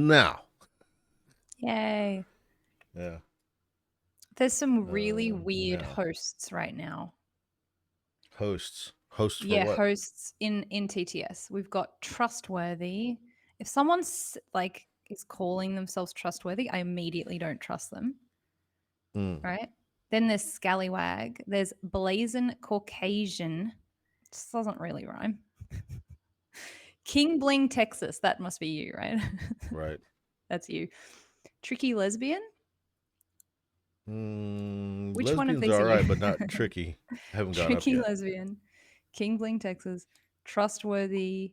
now. Yay. Yeah. There's some really weird No. hosts right now. Hosts. Hosts for Yeah, what? hosts in TTS. We've got trustworthy. If someone's like is calling themselves trustworthy, I immediately don't trust them, Mm. right? Then there's scallywag. There's blazon Caucasian. This doesn't really rhyme. King Bling Texas. That must be you, right? Right. That's you. Tricky lesbian. Which one of Lesbians these are are all you? right, but not tricky. I haven't gone up Tricky yet. lesbian. King Bling Texas. Trustworthy.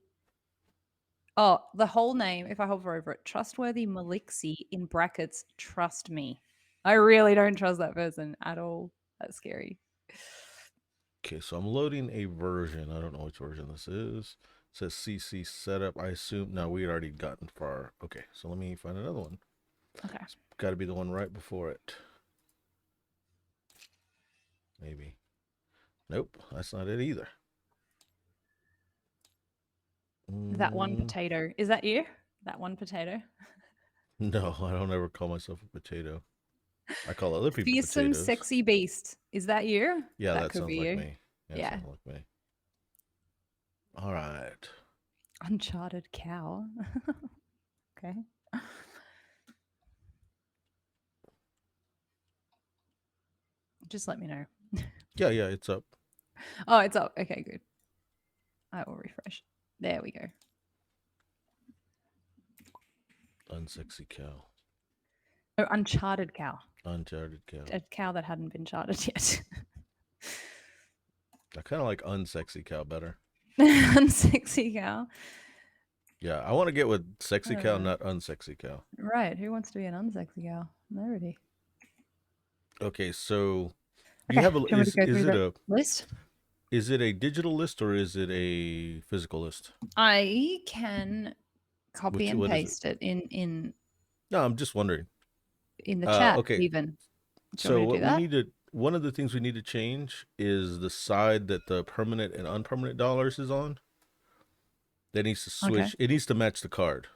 Oh, the whole name, if I hover over it, trustworthy Malixi in brackets, trust me. I really don't trust that person at all. That's scary. Okay, so I'm loading a version. I don't know which version this is. It says CC setup. I assume no, we had already gotten far. Okay, so let me find another one. Okay. It's got to be the one right before it. Maybe. Nope, that's not it either. That one Mm, potato. Is that you? That one potato? no, I don't ever call myself a potato. I call other people Fearsome, potatoes. sexy beast. Is that you? Yeah, That that could be sounds like you. me. Yeah, that Yeah. sounds like me. All right. Uncharted cow. Okay. Just let me know. Yeah, it's up. Oh, it's up. Okay, good. I will refresh. There we go. Unsexy cow. Oh, uncharted cow. Uncharted cow. A cow that hadn't been charted yet. I kind of like unsexy cow better. Unsexy cow. Yeah, I want to get with sexy cow, Uh, not unsexy cow. right. Who wants to be an unsexy cow? Nobody. Okay, so do you Okay. have a Do you want me to go is through it the a list? digital list or is it a physical list? I can copy Which and what is it? paste it No, I'm just wondering. in the chat Okay, even. Do you want so me to do what we that? need to one of the things we need to change is the side that the permanent and unpermanent dollars is on. That needs to Okay. switch. It needs to match the card.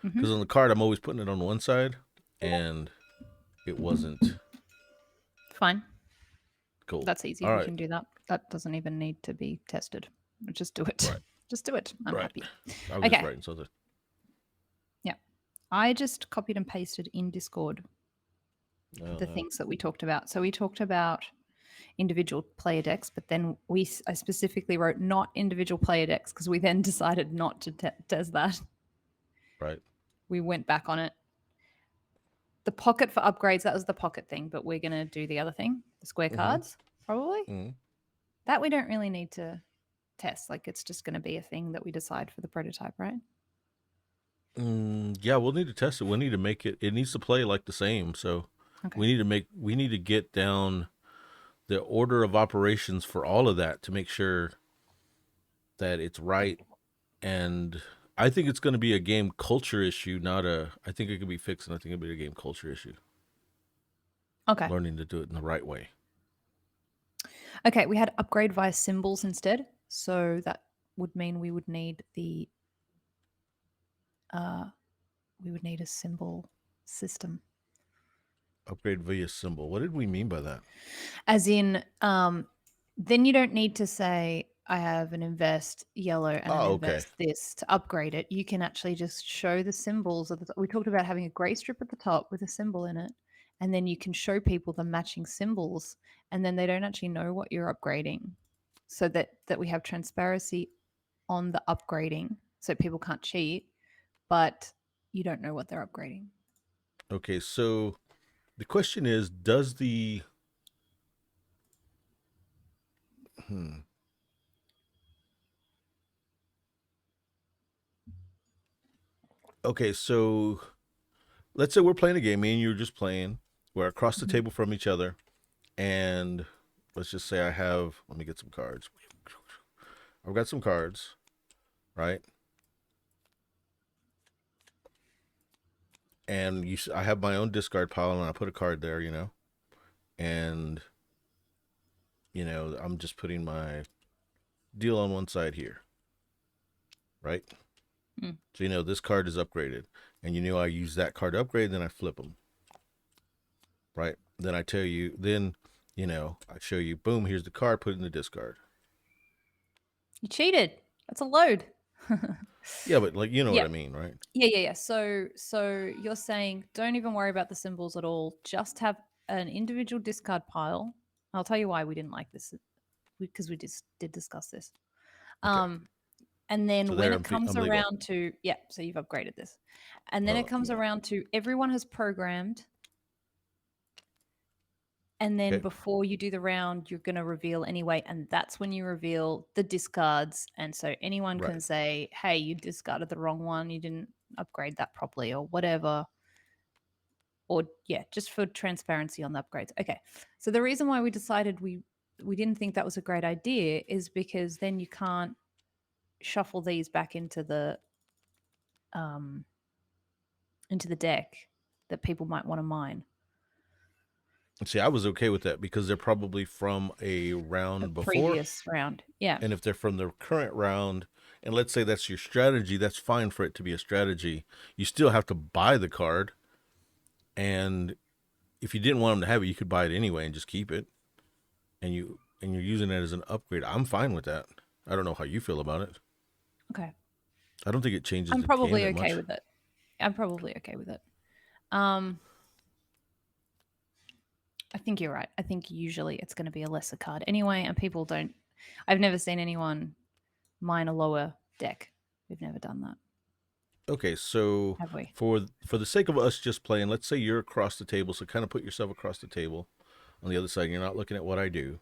Hmm. Because on the card, I'm always putting it on one side, and it wasn't Fine. cool. That's easy. All We right, can do that. That doesn't even need to be tested. Just do it. right, Just do it. I'm right. happy. I was just Okay. writing something. Yeah. I just copied and pasted in Discord the No. things that we talked about. So we talked about individual player decks, but then I specifically wrote not individual player decks because we then decided not to test that. Right. We went back on it. The pocket for upgrades, that was the pocket thing, but we're going to do the other thing, the square Mm-hmm. cards, probably. Mm-hmm. That we don't really need to test. Like it's just going to be a thing that we decide for the prototype, right? Yeah, we'll need to test it. We need to make it. It needs to play like the same. So Okay. we need to get down the order of operations for all of that to make sure that it's right. And I think it's going to be a game culture issue, not a. I think it can be fixed, and I think it'll be a game culture issue. Okay. Learning to do it in the right way. Okay. We had upgrade via symbols instead. So that would mean uh, we would need a symbol system. Upgrade via symbol. What did we mean by that? As in, then you don't need to say, I have an invest yellow and an Oh, okay. invest this to upgrade it. You can actually just show the symbols. We talked about having a gray strip at the top with a symbol in it. And then you can show people the matching symbols. And then they don't actually know what you're upgrading. So that we have transparency on the upgrading. So people can't cheat, but you don't know what they're upgrading. Okay, so the question is, does the hmm, okay, so let's say we're playing a game, me and you're just playing. We're across the Mhm. table from each other, and let's just say I have. Let me get some cards. I've got some cards, right? And I have my own discard pile, and I put a card there, and I'm just putting my deal on one side here, right? Mm. So this card is upgraded, and I use that card to upgrade. Then I flip them, right? Then I tell you. Then I show you. Boom! Here's the card. Put it in the discard. You cheated. That's a load. Yeah, but you know what Yeah. I mean, right? Yeah. So you're saying don't even worry about the symbols at all. Just have an individual discard pile. I'll tell you why we didn't like this because we just did discuss this. Okay. And then So when there, it comes I'm legal. around to so you've upgraded this. And then Oh, it comes yeah. around to everyone has programmed. And then Okay. before you do the round, you're going to reveal anyway. And that's when you reveal the discards. And so anyone Right. can say, hey, you discarded the wrong one. You didn't upgrade that properly or whatever. Or, yeah, just for transparency on the upgrades. Okay. So the reason why we decided we didn't think that was a great idea is because then you can't shuffle these back into the deck that people might want to mine. See, I was okay with that because they're probably from a round before. Previous round. Yeah. And if they're from the current round, and let's say that's your strategy, that's fine for it to be a strategy. You still have to buy the card. And if you didn't want them to have it, you could buy it anyway and just keep it. And you're using it as an upgrade. I'm fine with that. I don't know how you feel about it. Okay. I don't think it changes I'm the probably game that okay much. with it. I'm probably okay with it. I think you're right. I think usually it's going to be a lesser card anyway, and people don't. I've never seen anyone mine a lower deck. We've never done that, Okay, so have we? for the sake of us just playing, let's say you're across the table, so kind of put yourself across the table on the other side. And you're not looking at what I do.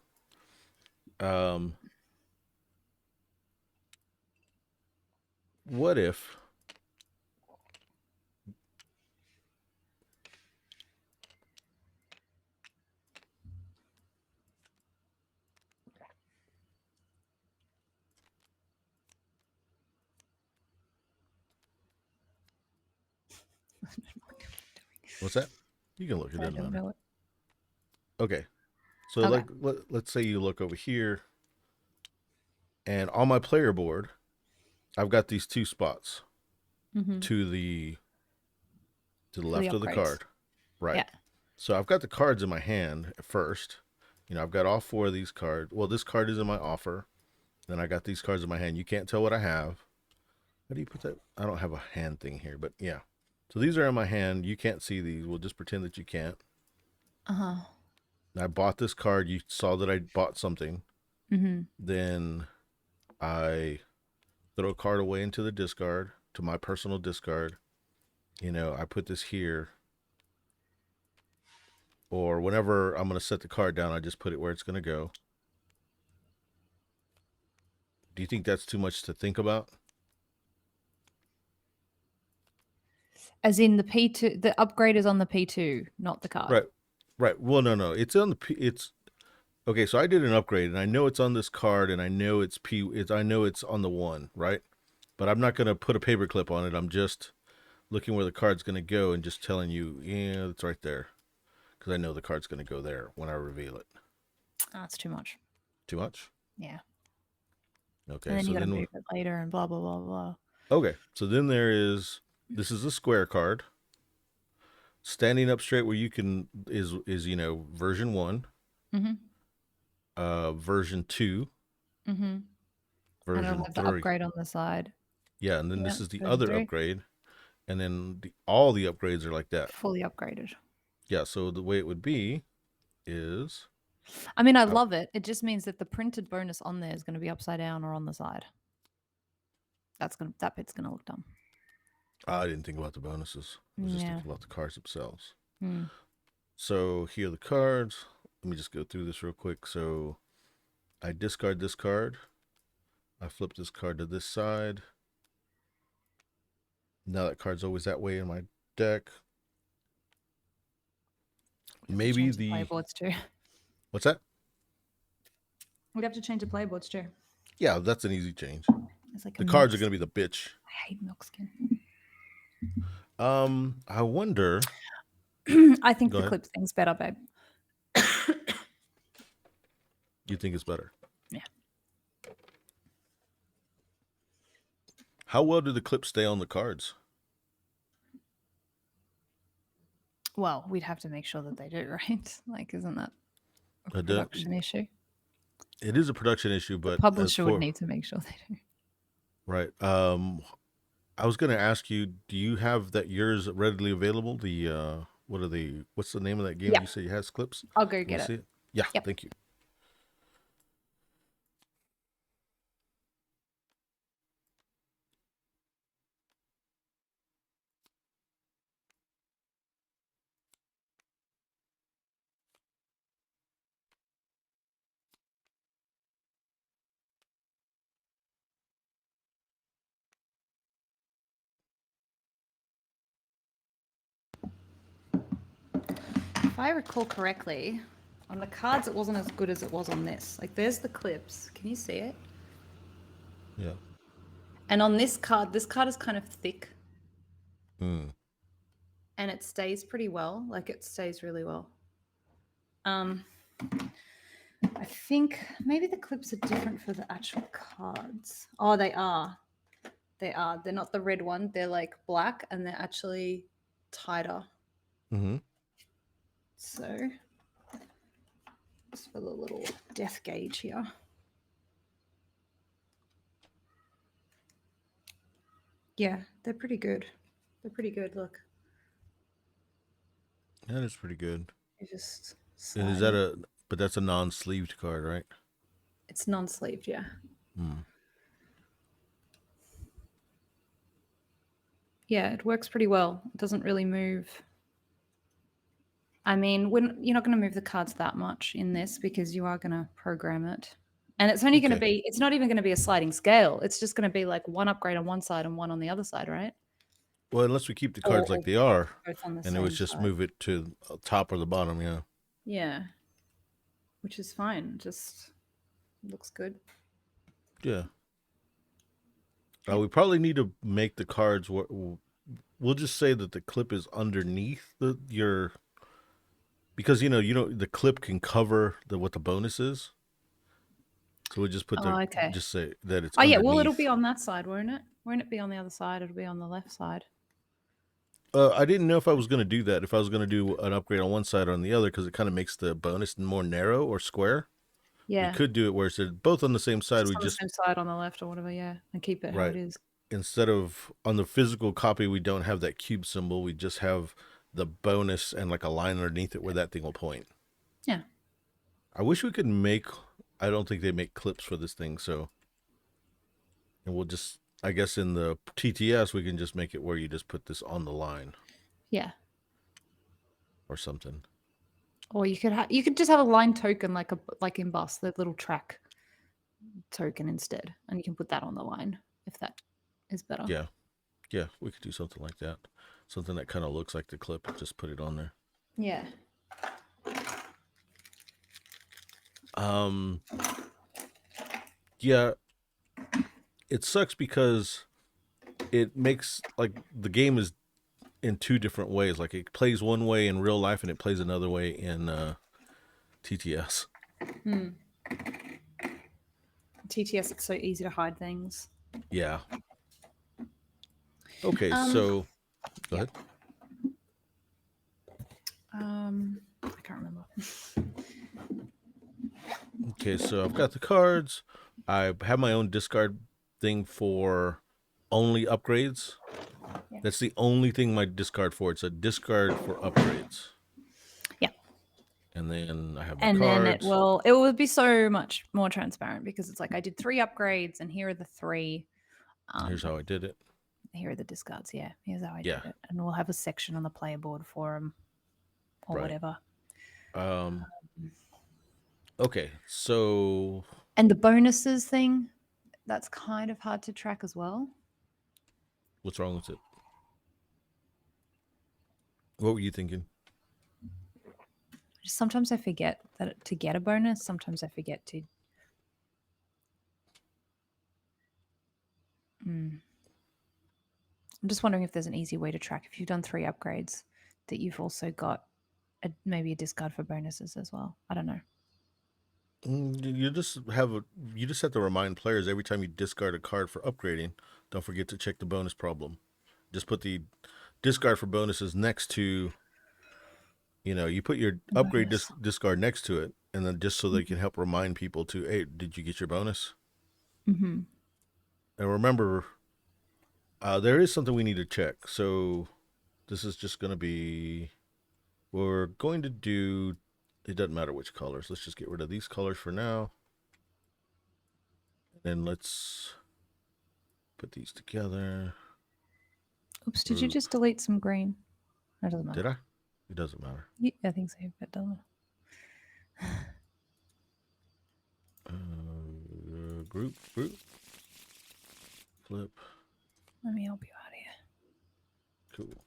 What if what's that? You can look, it I doesn't don't matter. know it. Okay. So Okay. let's say you look over here, and on my player board, I've got these two spots to the left of the upgrades. card. Right. Yeah. So I've got the cards in my hand at first. I've got all four of these cards. Well, this card is in my offer. Then I got these cards in my hand. You can't tell what I have. How do you put that? I don't have a hand thing here, but yeah. So these are in my hand. You can't see these. We'll just pretend that you can't. I bought this card. You saw that I bought something. Then I throw a card away into the discard, to my personal discard. I put this here. Or whenever I'm going to set the card down, I just put it where it's going to go. Do you think that's too much to think about? As in the P2, the upgrade is on the P2, not the card. Right. Well, no. It's on it's okay. So I did an upgrade, and I know it's on this card, and I know I know it's on the one, right? But I'm not going to put a paperclip on it. I'm just looking where the card's going to go and just telling you, yeah, it's right there, because I know the card's going to go there when I reveal it. That's too much. Too much? Yeah. Okay. And then so you got to move it later and blah blah blah blah. Okay. So then this is a square card. Standing up straight where you can is version 1. Version 2. And Version it'll have 3. the upgrade on the side. Yeah, and then this is the version other 3. upgrade. And then all the upgrades are like that. Fully upgraded. Yeah, so the way it would be is... I mean, I love it. It just means that the printed bonus on there is going to be upside down or on the side. That bit's going to look dumb. I didn't think about the bonuses. I was just thinking about the cards themselves. So here are the cards. Let me just go through this real quick. So I discard this card. I flip this card to this side. Now that card's always that way in my deck. Maybe the playboards too. What's that? We'd have to change the playboards too. Yeah, that's an easy change. It's like the cards are going to be the bitch. I hate milk skin. I wonder. I think the clip thing's better, babe. You think it's better? Yeah. How well do the clips stay on the cards? Well, we'd have to make sure that they do, right? Like, isn't that a Uh, the- production issue? It is a production issue, The but as publisher would for need to make sure they do. right, I was going to ask you, do you have that yours readily available? The what are the what's the name of that game Yeah, you say has clips? I'll go You want get to it. see it? Yeah, Yep. thank you. If I recall correctly, on the cards it wasn't as good as it was on this. Like, there's the clips. Can you see it? Yeah. And on this card is kind of thick Mm. and it stays pretty well. Like, it stays really well. I think maybe the clips are different for the actual cards. Oh, they are. They are. They're not the red one. They're like black and they're actually tighter. Mm-hmm. So, just for the little death gauge here. Yeah, they're pretty good. They're pretty good. Look, That is pretty good. you just And is slide that it. but that's a non-sleeved card, right? It's non-sleeved, yeah. Mm. Yeah, it works pretty well. It doesn't really move. I mean, you're not going to move the cards that much in this because you are going to program it. And it's only going to Okay. be, it's not even going to be a sliding scale. It's just going to be like one upgrade on one side and one on the other side, right? Well, unless we keep the Or, cards like they are, both on the and it was same just side. move it to top or the bottom, yeah. Yeah, which is fine. Just looks good. Yeah. We probably need to make the cards. We'll just say that the clip is underneath your because the clip can cover what the bonus is. So we'll just put Okay. just say that it's Oh, yeah. underneath. Well, it'll be on that side, won't it? Won't it be on the other side? It'll be on the left side. I didn't know if I was going to do that. If I was going to do an upgrade on one side or on the other, because it kind of makes the bonus more narrow or square. We Yeah. could do it where it's both on the same side. Just We on the just same side on the left or whatever, yeah. And keep it how right it is. instead of on the physical copy, we don't have that cube symbol. We just have the bonus and like a line underneath it where that thing will point. Yeah. I wish we could make. I don't think they make clips for this thing, so. And we'll just, I guess, in the TTS, we can just make it where you just put this on the line Yeah. or something. Or you could just have a line token like in Bus, the little track token instead, and you can put that on the line if that is better. Yeah, yeah, we could do something like that. Something that kind of looks like the clip. Just put it on there. Yeah. Yeah, it sucks because it makes like the game is in two different ways. Like it plays one way in real life and it plays another way in TTS. TTS, it's so easy to hide things. Yeah. Okay, so go ahead. I can't remember. Okay, so I've got the cards. I have my own discard thing for only upgrades. Yeah. That's the only thing my discard for. It's a discard for upgrades. Yeah. And then I have my And cards. then it will be so much more transparent because it's like I did 3 upgrades and here are the 3. Here's how I did it. Here are the discards. Yeah, here's how I Yeah. did it. And we'll have a section on the player board for them or Right. whatever. Okay, so And the bonuses thing, that's kind of hard to track as well. what's wrong with it? What were you thinking? Sometimes I forget that to get a bonus. Sometimes I forget to. I'm just wondering if there's an easy way to track if you've done 3 upgrades that you've also got maybe a discard for bonuses as well. I don't know. You just have to remind players every time you discard a card for upgrading. Don't forget to check the bonus problem. Just put the discard for bonuses next to, you put your upgrade Bonus. discard next to it, and then just so they can help remind people to, hey, did you get your bonus? Mm-hmm. And remember, there is something we need to check. So this is just going to be, we're going to do, it doesn't matter which colors. Let's just get rid of these colors for now. And let's put these together. Oops, did you just delete some green? That doesn't matter. Did I? It doesn't matter. Yeah, I think so, but it doesn't. Group, flip. Let me help you out here. Cool.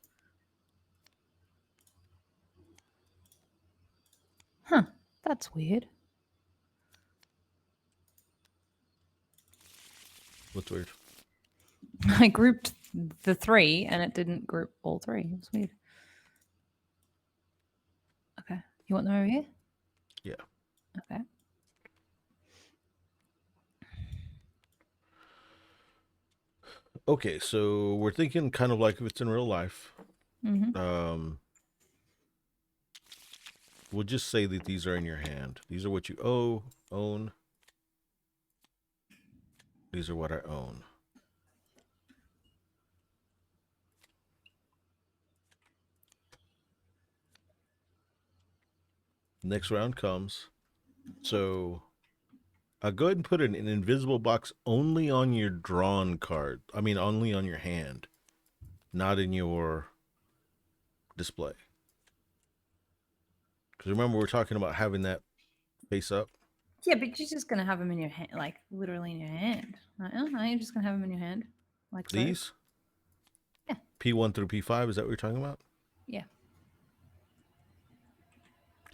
Huh, that's weird. What's weird? I grouped the 3 and it didn't group all 3. It was weird. Okay. You want them over here? Yeah. Okay. Okay, so we're thinking kind of like if it's in real life. Mm-hmm. We'll just say that these are in your hand. These are what you own. These are what I own. Next round comes. So I'll go ahead and put an invisible box only on your drawn card. I mean, only on your hand, not in your display. Because remember, we're talking about having that face up. Yeah, but you're just going to have them in your hand, like literally in your hand. You're just going to have them in your hand. Like so. These? Yeah. P1 through P5, is that what you're talking about? Yeah.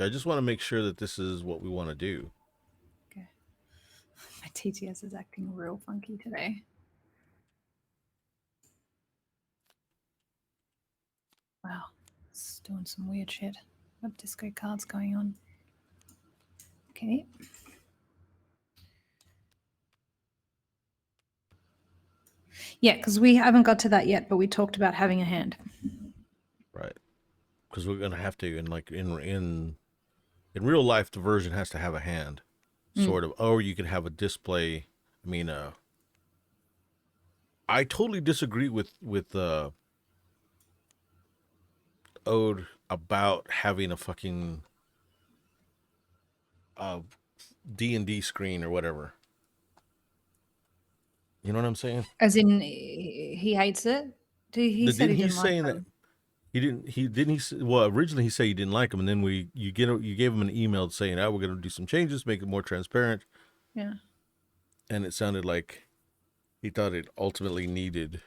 I just want to make sure that this is what we want to do. Okay. My TTS is acting real funky today. Wow. It's doing some weird shit. Got disco cards going on. Okay. Yeah, because we haven't got to that yet, but we talked about having a hand. Right. Because we're gonna have to, and like in real life, the version has to have a hand, sort of, or you can have a display. I mean, I totally disagree with Ode about having a fucking D&D screen or whatever. You know what I'm saying? As in, he hates it. He said he didn't like saying them. that well, originally he said he didn't like them, and then you gave him an email saying, "Oh, we're going to do some changes, make it more transparent." Yeah. And it sounded like he thought it ultimately needed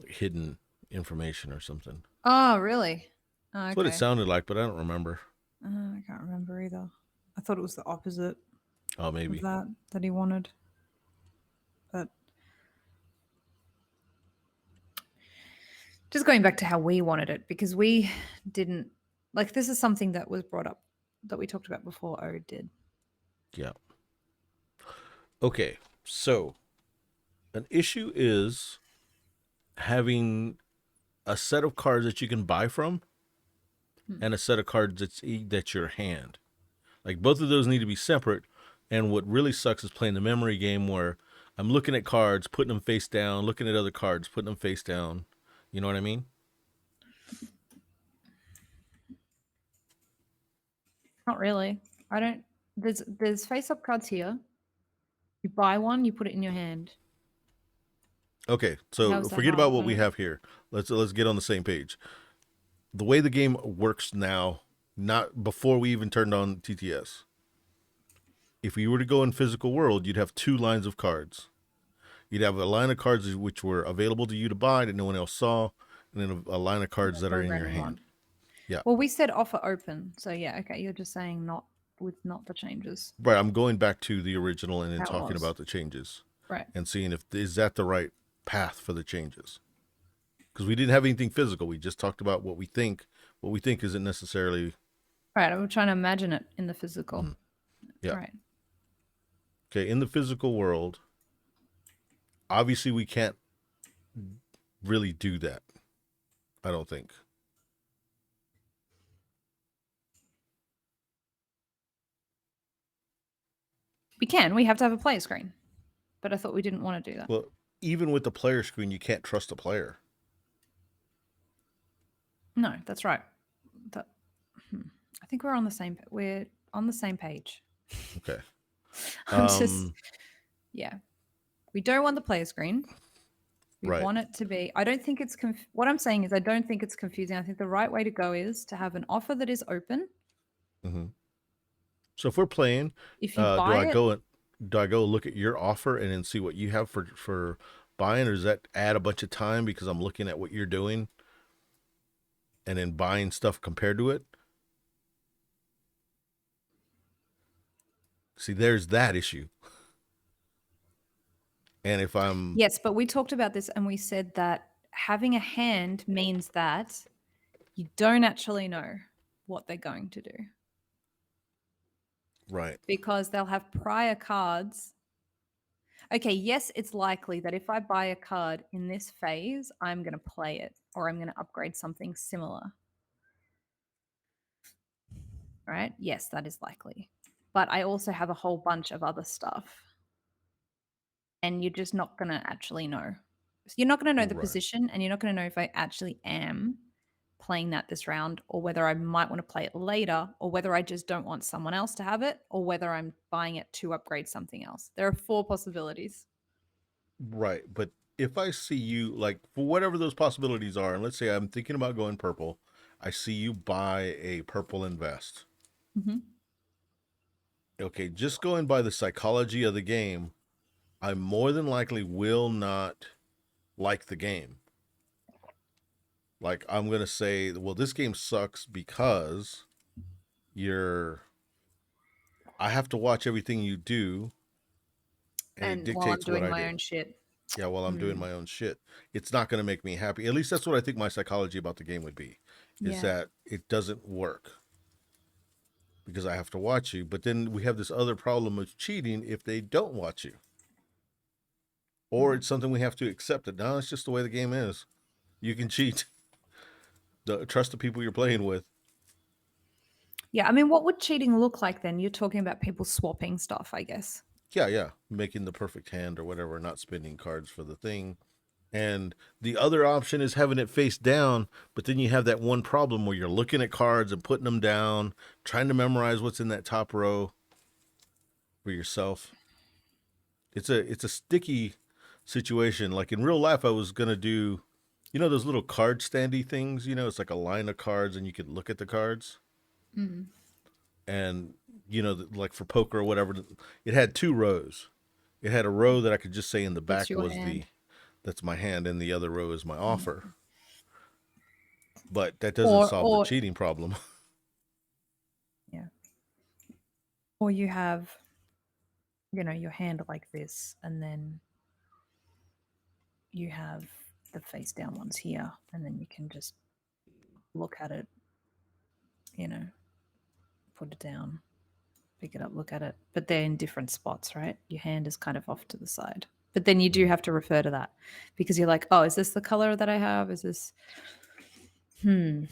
hidden information or something. Oh, really? Oh, okay. That's what it sounded like, but I don't remember. I can't remember either. I thought it was the opposite. Oh, maybe of that he wanted. But just going back to how we wanted it, because we didn't like, this is something that was brought up that we talked about before Ode did. Yeah. Okay, so an issue is having a set of cards that you can buy from and a set of cards that's your hand. Like, both of those need to be separate. And what really sucks is playing the memory game where I'm looking at cards, putting them face down, looking at other cards, putting them face down. You know what I mean? Not really. I don't. There's face-up cards here. You buy one, you put it in your hand. Okay, so forget about what we have here. Let's get on the same page. The way the game works now, not before we even turned on TTS. If you were to go in physical world, you'd have 2 lines of cards. You'd have a line of cards which were available to you to buy that no one else saw, and then a line of cards that are in your hand. Yeah. Well, we said offer open, so yeah, okay. You're just saying not the changes. Right. I'm going back to the original and then talking about the changes. Right. And seeing if is that the right path for the changes. Because we didn't have anything physical. We just talked about what we think. What we think isn't necessarily right. I'm trying to imagine it in the physical. Yeah. Right. Okay. In the physical world, obviously we can't really do that. I don't think. We can. We have to have a player screen. But I thought we didn't want to do that. Well, even with the player screen, you can't trust a player. No, that's right. That, I think we're on the same page. Okay. I'm just yeah. We don't want the player screen. We Right. want it to be. I don't think it's. What I'm saying is, I don't think it's confusing. I think the right way to go is to have an offer that is open. Mm-hmm. So if we're playing, If you do buy I it, go and do I go look at your offer and then see what you have for buying, or does that add a bunch of time because I'm looking at what you're doing and then buying stuff compared to it? See, there's that issue. And if I'm yes, but we talked about this and we said that having a hand means that you don't actually know what they're going to do right, because they'll have prior cards. Okay, yes, it's likely that if I buy a card in this phase, I'm going to play it or I'm going to upgrade something similar. Right? Yes, that is likely. But I also have a whole bunch of other stuff. And you're just not going to actually know. So you're not going to know the right, position and you're not going to know if I actually am playing that this round or whether I might want to play it later or whether I just don't want someone else to have it or whether I'm buying it to upgrade something else. There are 4 possibilities. right. But if I see you, like, for whatever those possibilities are, and let's say I'm thinking about going purple, I see you buy a purple invest. Mm-hmm. Okay, just going by the psychology of the game, I more than likely will not like the game. Like, I'm gonna say, well, this game sucks because you're I have to watch everything you do and it And while I'm dictates what doing I my do. own shit. Yeah, while I'm doing Mm, my own shit. It's not gonna make me happy. At least that's what I think my psychology about the game would be. Is yeah. that it doesn't work because I have to watch you. But then we have this other problem of cheating if they don't watch you. Or Yeah. it's something we have to accept that now it's just the way the game is. You can cheat. Trust the people you're playing with. Yeah. I mean, what would cheating look like then? You're talking about people swapping stuff, I guess. Yeah, yeah. Making the perfect hand or whatever, not spending cards for the thing. And the other option is having it face down, but then you have that one problem where you're looking at cards and putting them down, trying to memorize what's in that top row for yourself. It's a sticky situation. Like in real life, I was gonna do, those little card standy things. It's like a line of cards, and you could look at the cards. Mm. And like for poker or whatever, it had 2 rows. It had a row that I could just say in the That's back your was hand. that's my hand, and the other row is my offer. Mm. But that doesn't Or, solve the or, cheating problem. yeah. Or you have, your hand like this, and then you have the face down ones here, and then you can just look at it, put it down, pick it up, look at it. But they're in different spots, right? Your hand is kind of off to the side. But then you do have to refer to that because you're like, oh, is this the color that I have? Is this. I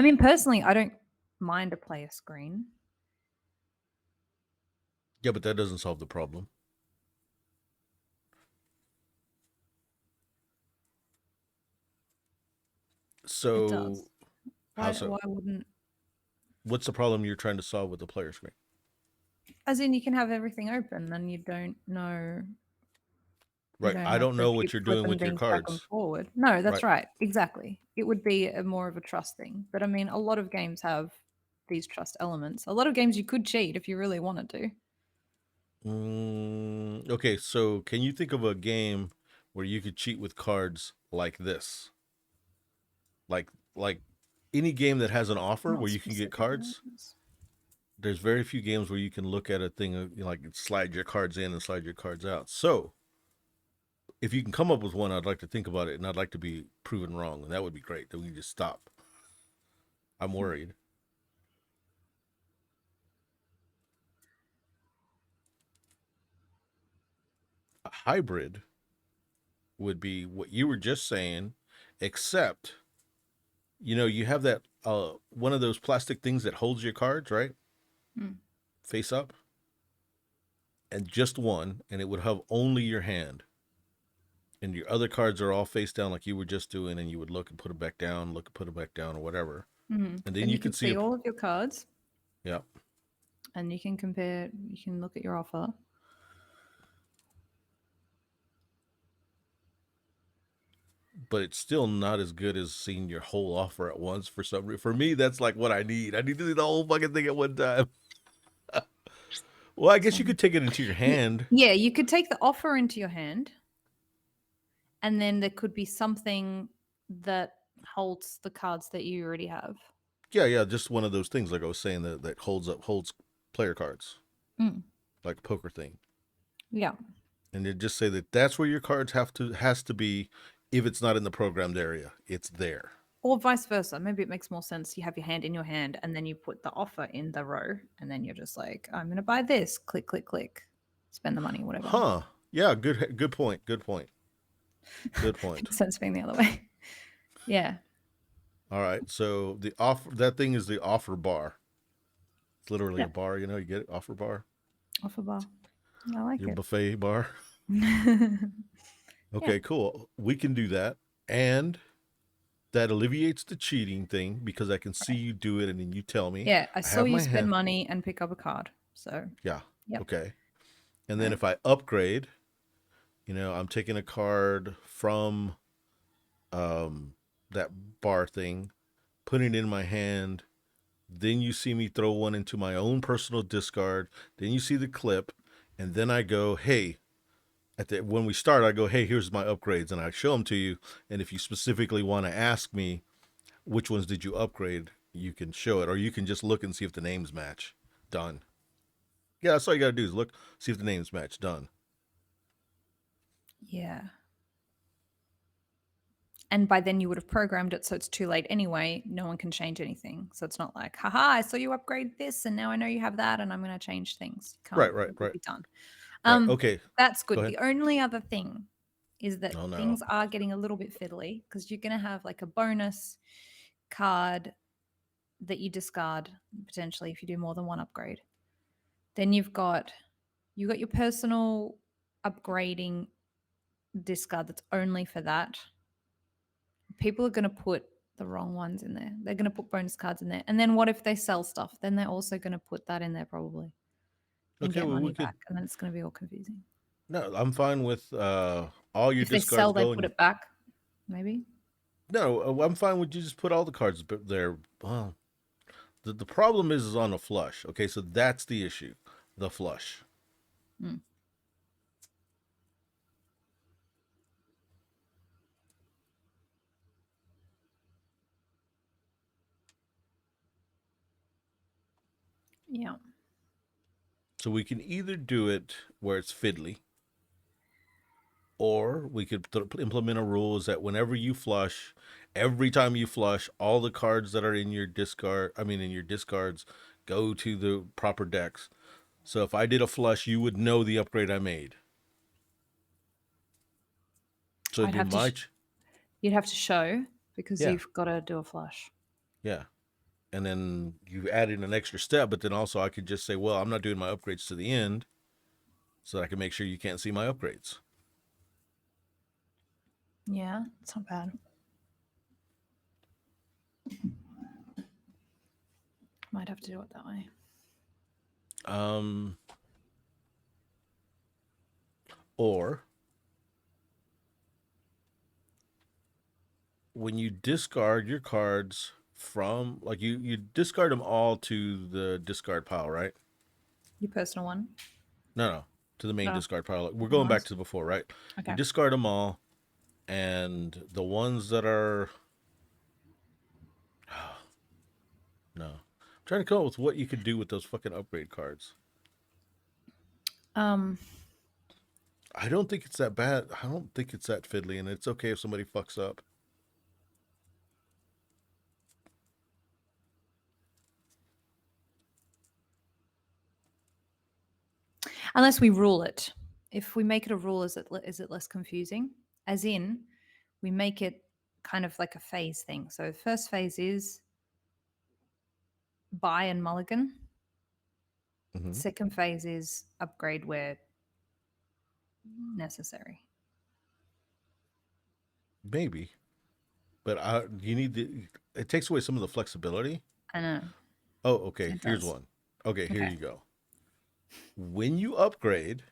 mean, personally, I don't mind a player screen. Yeah, but that doesn't solve the problem. It So, does. how Why so? wouldn't. What's the problem you're trying to solve with the player screen? As in, you can have everything open and you don't know. You Right. don't I have don't to know what keep you're doing flipping with your things back and cards. forward. No, that's Right. right. Exactly. It would be more of a trust thing. But I mean, a lot of games have these trust elements. A lot of games you could cheat if you really wanted to. Okay, so can you think of a game where you could cheat with cards like this? Like any game that has an offer Not where you can get specific cards? ones. There's very few games where you can look at a thing like slide your cards in and slide your cards out. So, if you can come up with one, I'd like to think about it, and I'd like to be proven wrong, and that would be great. Then we can just stop. I'm worried. A hybrid would be what you were just saying, except you have that one of those plastic things that holds your cards, right? Mm. Face up, and just one, and it would have only your hand. And your other cards are all face down like you were just doing, and you would look and put it back down, look and put it back down, or whatever. Mm. And then Then you you can could see see all of your cards, yeah. and you can compare. You can look at your offer. But it's still not as good as seeing your whole offer at once for some reason. For me, that's like what I need. I need to see the whole fucking thing at one time. Well, I guess you Same. could take it into your hand. Yeah, you could take the offer into your hand, and then there could be something that holds the cards that you already have. Yeah, yeah, just one of those things like I was saying that holds player cards, Mm. like a poker thing. Yeah. And they just say that that's where your cards has to be if it's not in the programmed area. It's there. Or vice versa. Maybe it makes more sense. You have your hand in your hand and then you put the offer in the row and then you're just like, I'm going to buy this. Click, click, click. Spend the money, whatever. Huh. Yeah, good point. Good point. Good point. Makes sense being the other way. Yeah. All right. So the offer that thing is the offer bar. It's literally Yeah. a bar, you get it? Offer bar. Offer bar. I like Your it. buffet bar. Okay, Yeah. cool. We can do that. And that alleviates the cheating thing because I can see you do it and then you tell me. Yeah. I I saw have you my spend hand. money and pick up a card. So, Yeah. yep. Okay. And then Right. if I upgrade, I'm taking a card from that bar thing, putting it in my hand. Then you see me throw one into my own personal discard. Then you see the clip, and then I go, "Hey." When we start, I go, "Hey, here's my upgrades," and I show them to you. And if you specifically want to ask me which ones did you upgrade, you can show it, or you can just look and see if the names match. Done. Yeah, that's all you gotta do is look, see if the names match. Done. Yeah. And by then you would have programmed it so it's too late anyway. No one can change anything. So it's not like, haha, I saw you upgrade this and now I know you have that and I'm going to change things. You can't, Right, right, it will right, be done. right. Okay, That's go good. ahead. The only other thing is that Oh no. things are getting a little bit fiddly because you're going to have like a bonus card that you discard potentially if you do more than one upgrade. Then you've got your personal upgrading discard that's only for that. People are going to put the wrong ones in there. They're going to put bonus cards in there. And then what if they sell stuff? Then they're also going to put that in there probably and Okay, get well we money could. back. And then it's going to be all confusing. No, I'm fine with all your If they discards sell, they put going. it back, maybe. No, I'm fine with you just put all the cards there. Well, the problem is on the flush. Okay, so that's the issue, the flush. Mm. Yeah. So we can either do it where it's fiddly, or we could implement a rule is that whenever you flush, every time you flush, all the cards that are in your in your discards, go to the proper decks. So if I did a flush, you would know the upgrade I made. So it'd I'd be have to my, you'd have to show because yeah, you've got to do a flush. yeah. And then you add in an extra step, but then also I could just say, well, I'm not doing my upgrades to the end, so that I can make sure you can't see my upgrades. Yeah, it's not bad. Might have to do it that way. Or when you discard your cards from like you discard them all to the discard pile, right? Your personal one. No, to the main Oh, discard pile. We're going back nice. to before, right? You Okay. discard them all, and the ones that are no, I'm trying to come up with what you could do with those fucking upgrade cards. Um, I don't think it's that bad. I don't think it's that fiddly, and it's okay if somebody fucks up. unless we rule it. if we make it a rule, is it less confusing? As in, we make it kind of like a phase thing. So the first phase is buy and mulligan. Hmm. Second phase is upgrade where necessary. Maybe, but you need the. It takes away some of the flexibility. I know Oh, okay. it Here's does. one. Okay, here Okay. you go. When you upgrade,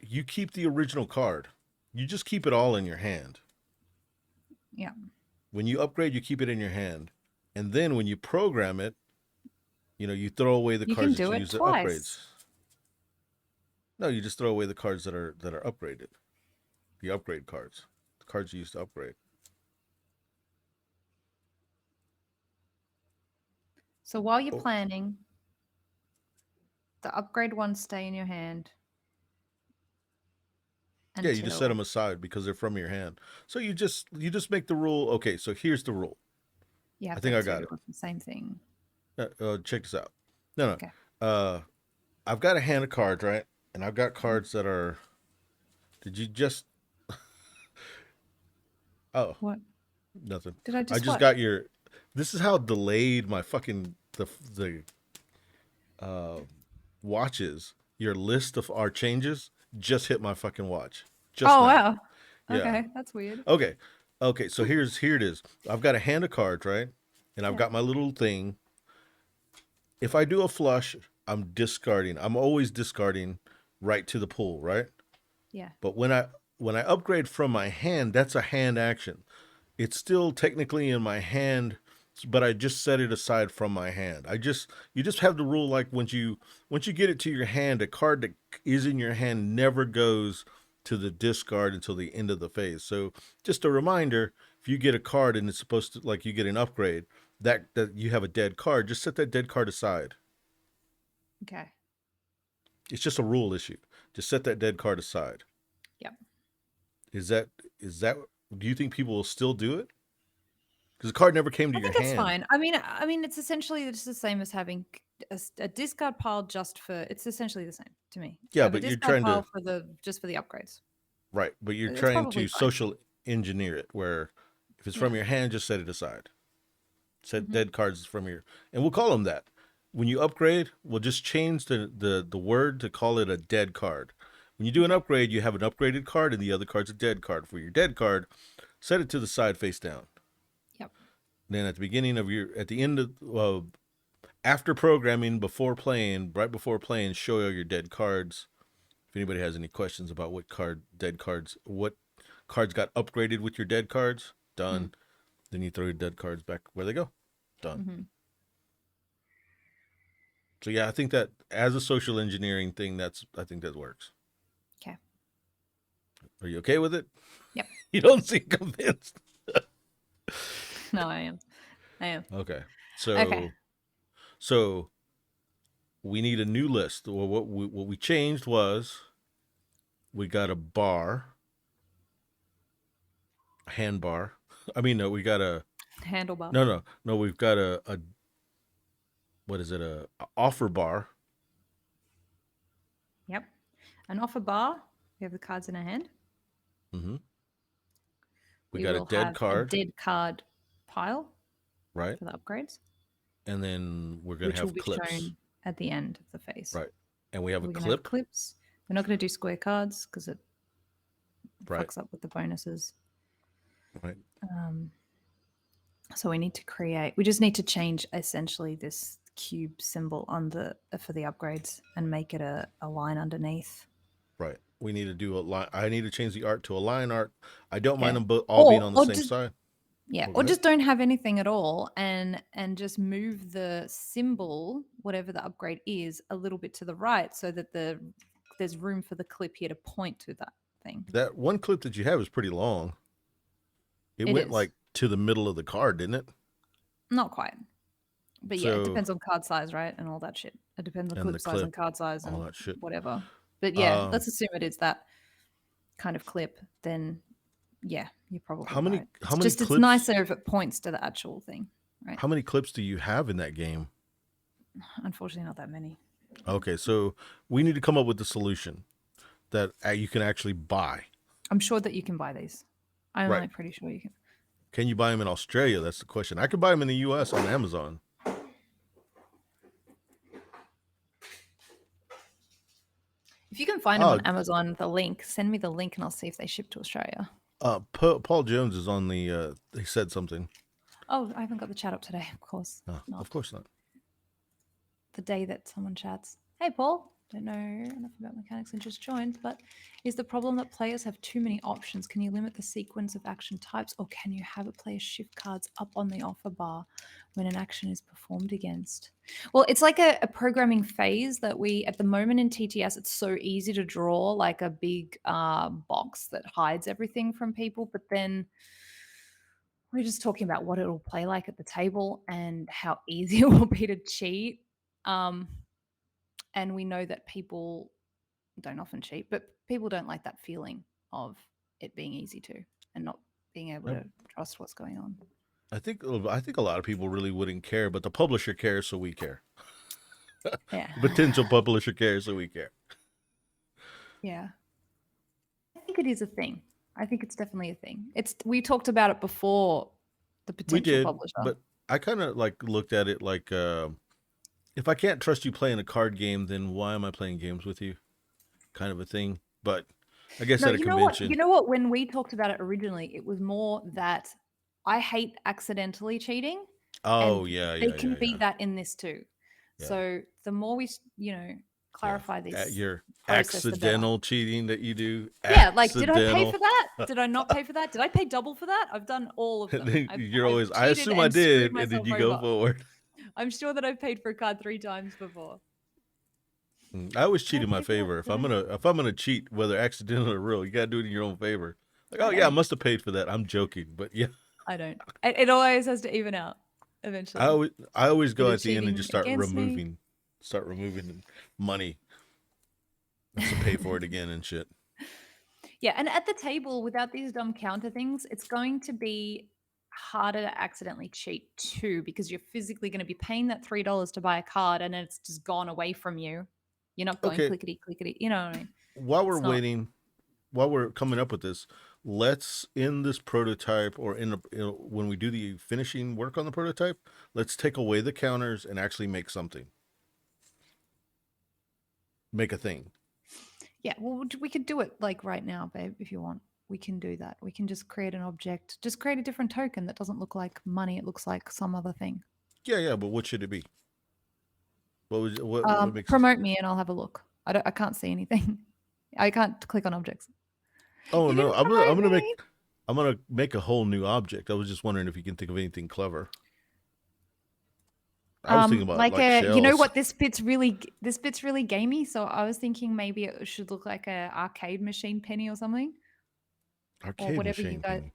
you keep the original card. You just keep it all in your hand. Yeah. When you upgrade, you keep it in your hand. And then when you program it, you throw away the You can cards that do you it use the upgrades. twice. No, you just throw away the cards that are upgraded. The upgrade cards. The cards you used to upgrade. So while you're Oh, planning, the upgrade ones stay in your hand yeah, you just set until them aside because they're from your hand. So you just make the rule. Okay, so here's the rule. you I have the think I got two it. of the same thing. Check this out. No, Okay. no. I've got a hand of cards, right? And I've got cards that are. Did you just? Oh, What? nothing. Did I I just just what? got your. This is how delayed my fucking the uh watches. Your list of our changes just hit my fucking watch just Oh, now. wow. Yeah. Okay. That's weird. Okay. Okay. So here it is. I've got a hand of cards, right? And I've Yeah. got my little thing. If I do a flush, I'm discarding. I'm always discarding right to the pool, right? Yeah. But when I upgrade from my hand, that's a hand action. It's still technically in my hand, but I just set it aside from my hand. You just have the rule like once you get it to your hand, a card that is in your hand never goes to the discard until the end of the phase. So just a reminder, if you get a card and it's supposed to like you get an upgrade, that you have a dead card, just set that dead card aside. Okay. It's just a rule issue. Just set that dead card aside. Yep. Is that is that do you think people will still do it? Because the card never came to I your think it's hand. fine. I mean, it's essentially just the same as having a discard pile just for. It's essentially the same to me. You Yeah, have a but you're discard trying to pile for the just for the upgrades. right, but you're It's trying probably to fine. social engineer it where if it's Yeah. from your hand, just set it aside. Set Hmm. dead cards from your and we'll call them that. When you upgrade, we'll just change the word to call it a dead card. When you do an Okay. upgrade, you have an upgraded card and the other card's a dead card. For your dead card, set it to the side face down. Yep. Then at the end of after programming, right before playing, show all your dead cards. If anybody has any questions about what cards got upgraded with your dead cards, Mm. done. Then you throw your dead cards back where they go, done. Hmm. So yeah, I think that as a social engineering thing, I think that works. Okay. Are you okay with it? Yep. You don't seem convinced. No, I am. I am. Okay, Okay. so we need a new list. Well, what we changed was we got a hand bar. I mean, no, we got a Handlebar. no. We've got a what is it? A offer bar. Yep. An offer bar. We have the cards in our hand. Mm-hmm. We We got a will dead have a card, dead card pile right? for the upgrades, And then we're gonna which will have be clips, shown at the end of the phase. right? And we have a We're going to have clip, clips. We're not going to do square cards because it right? fucks up with the bonuses. Right. So we just need to change essentially this cube symbol on for the upgrades and make it a line underneath. Right. We need to do a line. I need to change the art to a line art. I don't mind Yeah. them all being on the same Just side. yeah, Oh, go or ahead. just don't have anything at all and just move the symbol, whatever the upgrade is, a little bit to the right so that there's room for the clip here to point to that thing. That one clip that you have is pretty long. It It went is. like to the middle of the card, didn't it? Not quite. But yeah, it So, depends on card size, right? And all that shit. It depends on and the clip size clip, and card size all and that shit. whatever. But yeah, Um, let's assume it is that kind of clip, then yeah, you're probably right. how It's many just it's clips nicer if it points to the actual thing, right? how many clips do you have in that game? Unfortunately not that many. Okay, so we need to come up with a solution that you can actually buy. I'm sure that you can buy these. I'm Right. like pretty sure you can. Can you buy them in Australia? That's the question. I can buy them in the US on Amazon. If you can find them on Oh, Amazon, the link, send me the link and I'll see if they ship to Australia. Paul Jones is on the, he said something. Oh, I haven't got the chat up today. Of course not. Of course not. The day that someone chats. Hey, Paul. Don't know enough about mechanics and just joined, but is the problem that players have too many options? Can you limit the sequence of action types, or can you have a player shift cards up on the offer bar when an action is performed against? Well, it's like a programming phase that we, at the moment in TTS, it's so easy to draw like a big box that hides everything from people, but then we're just talking about what it'll play like at the table and how easy it will be to cheat. And we know that people don't often cheat, but people don't like that feeling of it being easy to and not being able to trust what's going on. I think a lot of people really wouldn't care, but the publisher cares, so we care. Yeah. The potential publisher cares, so we care. Yeah. I think it is a thing. I think it's definitely a thing. We talked about it before the We potential did, publisher. but I kind of like looked at it like, if I can't trust you playing a card game, then why am I playing games with you? Kind of a thing. But I guess No, at a you know what? convention. You know what? When we talked about it originally, it was more that I hate accidentally cheating. Oh And yeah, they yeah, can yeah, beat yeah. that in this too. Yeah. So the more we, clarify this Your process, the better. accidental cheating that you do. Yeah, like, did I pay for Accidental. that? Did I not pay for that? Did I pay double for that? I've done all of them. You're I've always, I cheated assume I and screwed did, and then myself you go over. forward. I'm sure that I've paid for a card 3 times before. I always cheat in my favor. If I'm gonna cheat, whether accidental or real, you gotta do it in your own favor. Like, oh yeah, I must have paid for that. I'm joking, but yeah. I don't. It always has to even out eventually. I always go Either at the end and cheating just against me. start removing money to pay for it again and shit. Yeah, and at the table, without these dumb counter things, it's going to be harder to accidentally cheat too, because you're physically going to be paying that $3 to buy a card and it's just gone away from you. You're not going Okay, clickety clickety. You know what I mean? while we're It's not. waiting, while we're coming up with this, let's in this prototype or when we do the finishing work on the prototype, let's take away the counters and actually make something. Make a thing. Yeah, well, we could do it like right now, babe, if you want. We can do that. We can just create an object, just create a different token that doesn't look like money. It looks like some other thing. Yeah, but what should it be? What makes Promote me and I'll have a look. I can't see anything. I can't click on objects. Oh You no, didn't promote me. I'm gonna make a whole new object. I was just wondering if you can think of anything clever. I was thinking about like you know shells. what, this bit's really gamey, so I was thinking maybe it should look like a arcade machine penny or something. Arcade whatever you machine guys penny.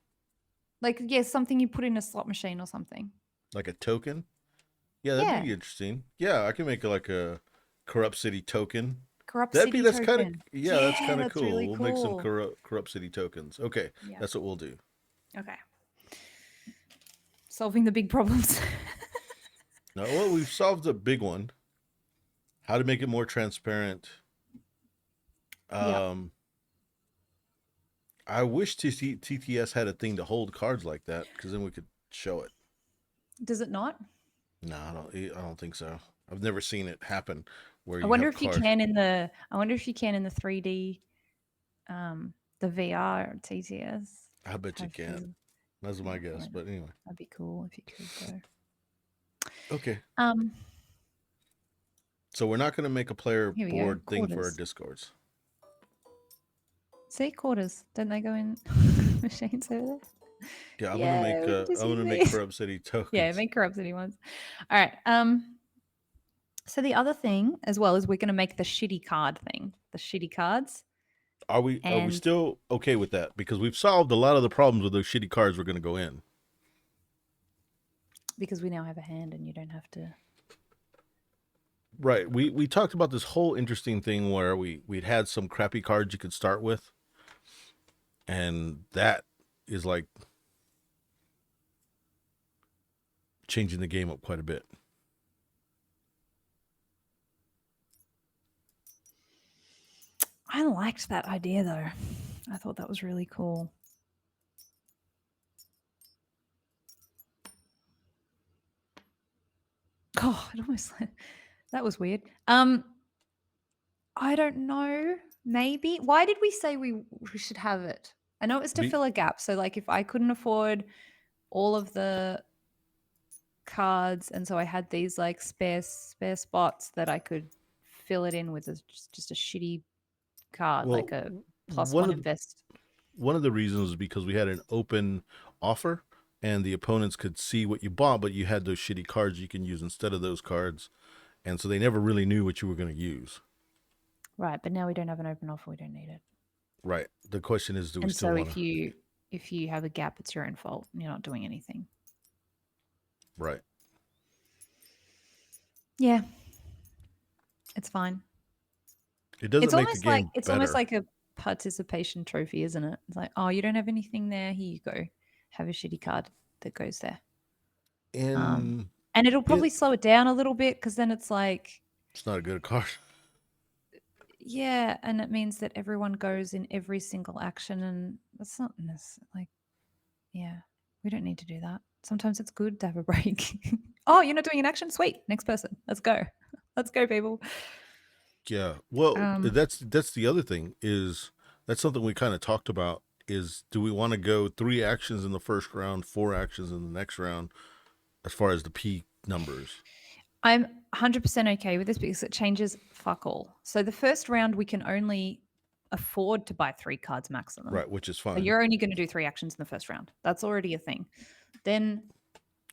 like. Yeah, something you put in a slot machine or something. Like a token? Yeah, that'd be interesting. Yeah, I can make like a Corrupt City token. Corrupt That'd be City that's kind of token. that's kind of That's cool. really We'll make some cool. corrupt City tokens. Okay, Yeah. that's what we'll do. Okay. Solving the big problems. Now, well, we've solved a big one. How to make it more transparent. Yep. I wish TTS had a thing to hold cards like that, because then we could show it. Does it not? No, I don't think so. I've never seen it happen. Where I wonder if you can in the 3D, the VR TTS. I bet you can. That's my guess, but anyway. That'd be cool if you could though. Okay. So we're not going to make a player board thing for our discords. See, quarters, don't they go in machines over there? Yeah, I'm gonna make Corrupt City tokens. Yeah, make Corrupt City ones. All right. So the other thing as well is we're going to make the shitty card thing, the shitty cards. Are we still okay with that? Because we've solved a lot of the problems with those shitty cards we're going to go in. Because we now have a hand and you don't have to. Right. We talked about this whole interesting thing where we'd had some crappy cards you could start with. And that is like changing the game up quite a bit. I liked that idea though. I thought that was really cool. Oh, it almost that was weird. I don't know. Maybe. Why did we say we should have it? I know it was to Be- fill a gap. So like if I couldn't afford all of the cards and so I had these like spare spots that I could fill it in with just a shitty card, like well, a plus one one of invest. one of the reasons is because we had an open offer, and the opponents could see what you bought, but you had those shitty cards you can use instead of those cards, and so they never really knew what you were going to use. Right, but now we don't have an open offer, we don't need it. Right. The question is, do we And still so want to? if you have a gap, it's your own fault. You're not doing anything. Right. Yeah. It's fine. It doesn't make the game it's better. almost like a participation trophy, isn't it? It's like, oh, you don't have anything there. Here you go. Have a shitty card that goes there. And And it'll probably slow it down a little bit because then it's like, it's not a good card. yeah, and it means that everyone goes in every single action, and that's not like, yeah, we don't need to do that. Sometimes it's good to have a break. Oh, you're not doing an action? Sweet. Next person. Let's go. Let's go, people. Yeah. Well, Um, that's the other thing is that's something we kind of talked about is do we want to go 3 actions in the first round, 4 actions in the next round as far as the P numbers? I'm 100% okay with this because it changes fuck all. So the first round, we can only afford to buy 3 cards maximum. Right, which is So fine. you're only going to do 3 actions in the first round. That's already a thing. Then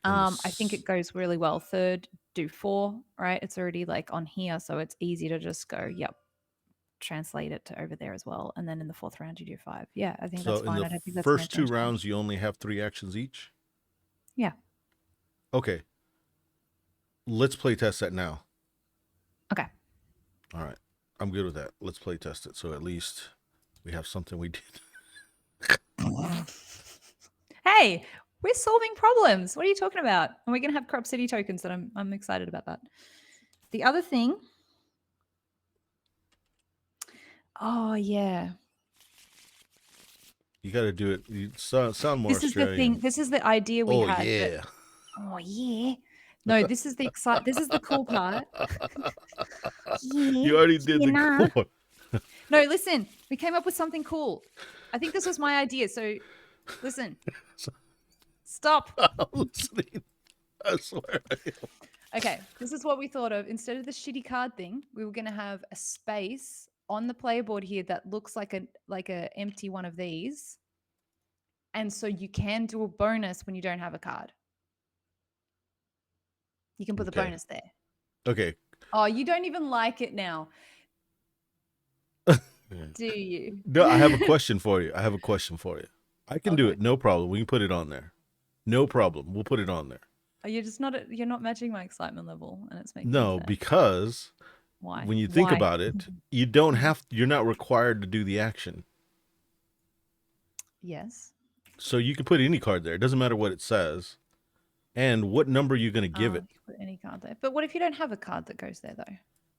I think it goes really well. Third, do 4, right? It's already like on here. So it's easy to just go, yep, translate it to over there as well. And then in the 4th round, you do 5. Yeah, I think So that's in fine. the I don't think that's going to first 2 change much. rounds you only have 3 actions each? Yeah. Okay. Let's play test that now. Okay. All right. I'm good with that. Let's play test it. So at least we have something we did. Hey, we're solving problems. What are you talking about? And we're going to have Crop City tokens that I'm excited about that. The other thing. Oh, yeah. You got to do it. You sound more This is the Australian. thing. This is the idea we Oh, had. yeah. Oh, yeah. No, this is the cool part. You already did the core. No, listen. We came up with something cool. I think this was my idea. So, listen. Stop. I'm listening. I swear I am. Okay, this is what we thought of. Instead of the shitty card thing, we were going to have a space on the player board here that looks like a empty one of these. And so you can do a bonus when you don't have a card. You can put the bonus there. Okay. Oh, you don't even like it now. Do you? No, I have a question for you. I can do it. No problem. We can put it on there. No problem. We'll put it on there. You're not matching my excitement level, and it's making No, me sad. because Why? when you think about it, you're not required to do the action. Yes. So you can put any card there. It doesn't matter what it says. And what number are you going to give it? You put any card there. But what if you don't have a card that goes there, though?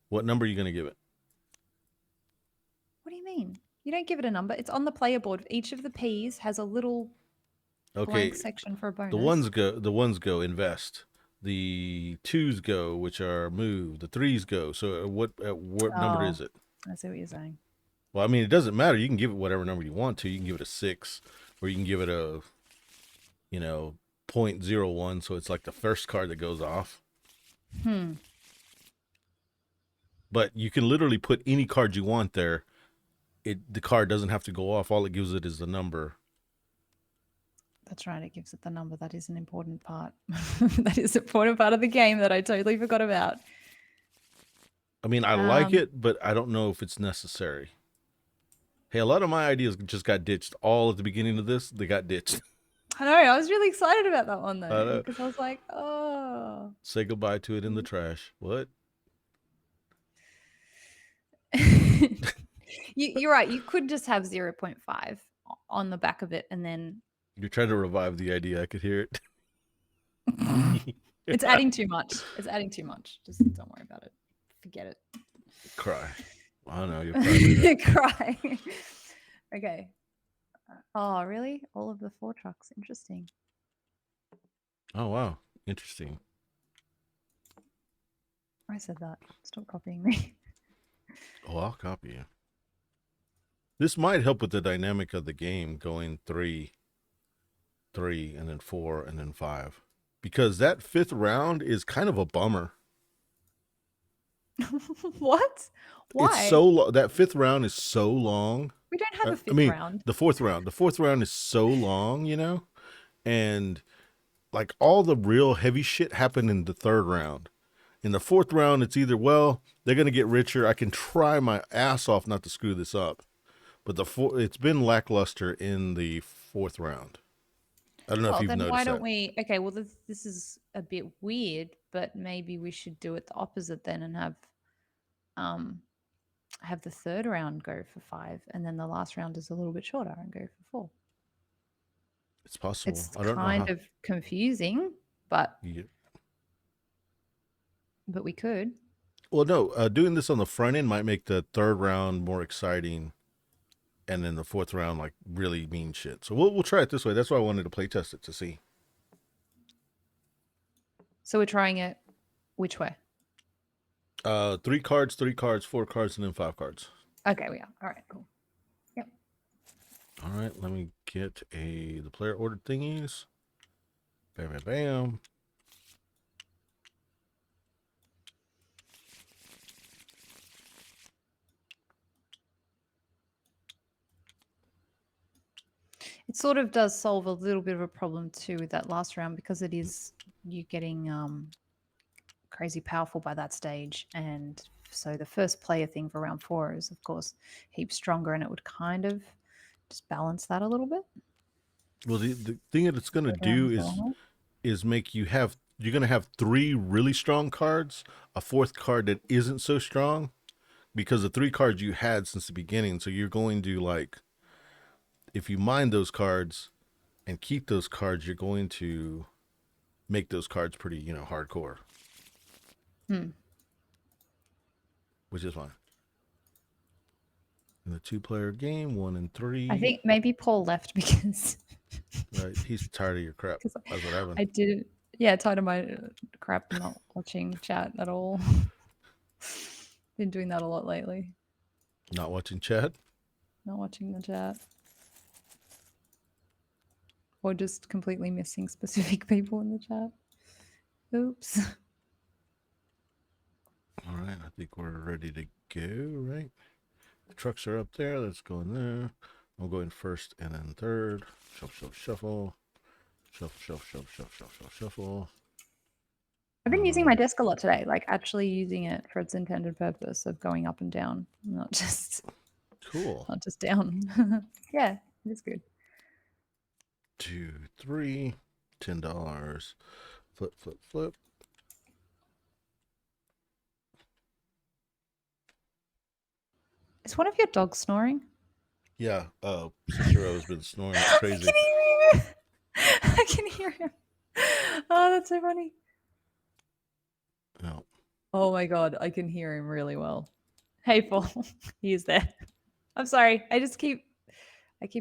What number are you going to give it? What do you mean? You don't give it a number. It's on the player board. Each of the P's has a little blank section for a bonus. The ones go invest. The 2s go, which are move. The 3s go. So what number is it? I see what you're saying. Well, I mean, it doesn't matter. You can give it whatever number you want to. You can give it a 6, or you can give it a, 0.01. So it's like the first card that goes off. But you can literally put any card you want there. The card doesn't have to go off. All it gives it is the number. That's right. It gives it the number. That is an important part. That is an important part of the game that I totally forgot about. I mean, I like it, but I don't know if it's necessary. Hey, a lot of my ideas just got ditched all at the beginning of this. They got ditched. I know. I was really excited about that one, though, because I was like, oh. Say goodbye to it in the trash. What? You're right. You could just have 0.5 on the back of it, and then You're trying to revive the idea. I could hear it. it's adding too much. It's adding too much. Just don't worry about it. Forget it. Cry. I don't know. You'll cry later. Cry. Okay. Oh, really? All of the 4 trucks. Interesting. Oh wow, interesting. I said that. Stop copying me. Oh, I'll copy you. This might help with the dynamic of the game, going 3, 3, and then 4, and then 5, because that 5th round is kind of a bummer. What? It's Why? so that 5th round is so long. We don't have a I 5th mean, round. the 4th round. The 4th round is so long, and like all the real heavy shit happened in the 3rd round. In the 4th round, it's either, well, they're gonna get richer. I can try my ass off not to screw this up, but it's been lackluster in the 4th round. I don't know if Well, you've then why noticed don't that. we? Okay, well, this is a bit weird, but maybe we should do it the opposite then and um have the 3rd round go for 5, and then the last round is a little bit shorter and go for 4. It's possible. It's I don't know kind how. of confusing, but Yeah. we could. Well, no, doing this on the front end might make the 3rd round more exciting, and then the 4th round like really mean shit. So we'll try it this way. That's why I wanted to play test it to see. So we're trying it which way? 3 cards, 3 cards, 4 cards, and then 5 cards. Okay, we are. All right, cool. Yep. All right, let me get the player ordered thingies. Bam, bam, bam. It sort of does solve a little bit of a problem too with that last round, because it is you getting crazy powerful by that stage, and so the first player thing for round 4 is of course heaps stronger, and it would kind of just balance that a little bit. Well, the thing that it's going to 3rd round do is normal. is make you're going to have 3 really strong cards, a 4th card that isn't so strong, because the 3 cards you had since the beginning. So you're going to, like, if you mine those cards and keep those cards, you're going to make those cards pretty, hardcore. Which is fine. In the 2-player game, 1 and 3. I think maybe Paul left because Right, he's tired of your crap. because That's what happened. I didn't. Yeah, tired of my crap, not watching chat at all. Been doing that a lot lately. Not watching chat. Not watching the chat. Or just completely missing specific people in the chat. Oops. All right, I think we're ready to go, right? The trucks are up there. Let's go in there. I'll go in first and then third. Shuffle, shuffle, shuffle. Shuffle, shuffle, shuffle, shuffle, shuffle, shuffle. I've been using my desk a lot today, like actually using it for its intended purpose of going up and down, not just Cool. down. Yeah, it is good. 2, 3, $10. Flip, flip, flip. Is one of your dogs snoring? Yeah, Cicero's been snoring like crazy. I can hear him. I can hear him. Oh, that's so funny. No. Oh my god, I can hear him really well. Hey, Paul, he is there. I'm sorry. I keep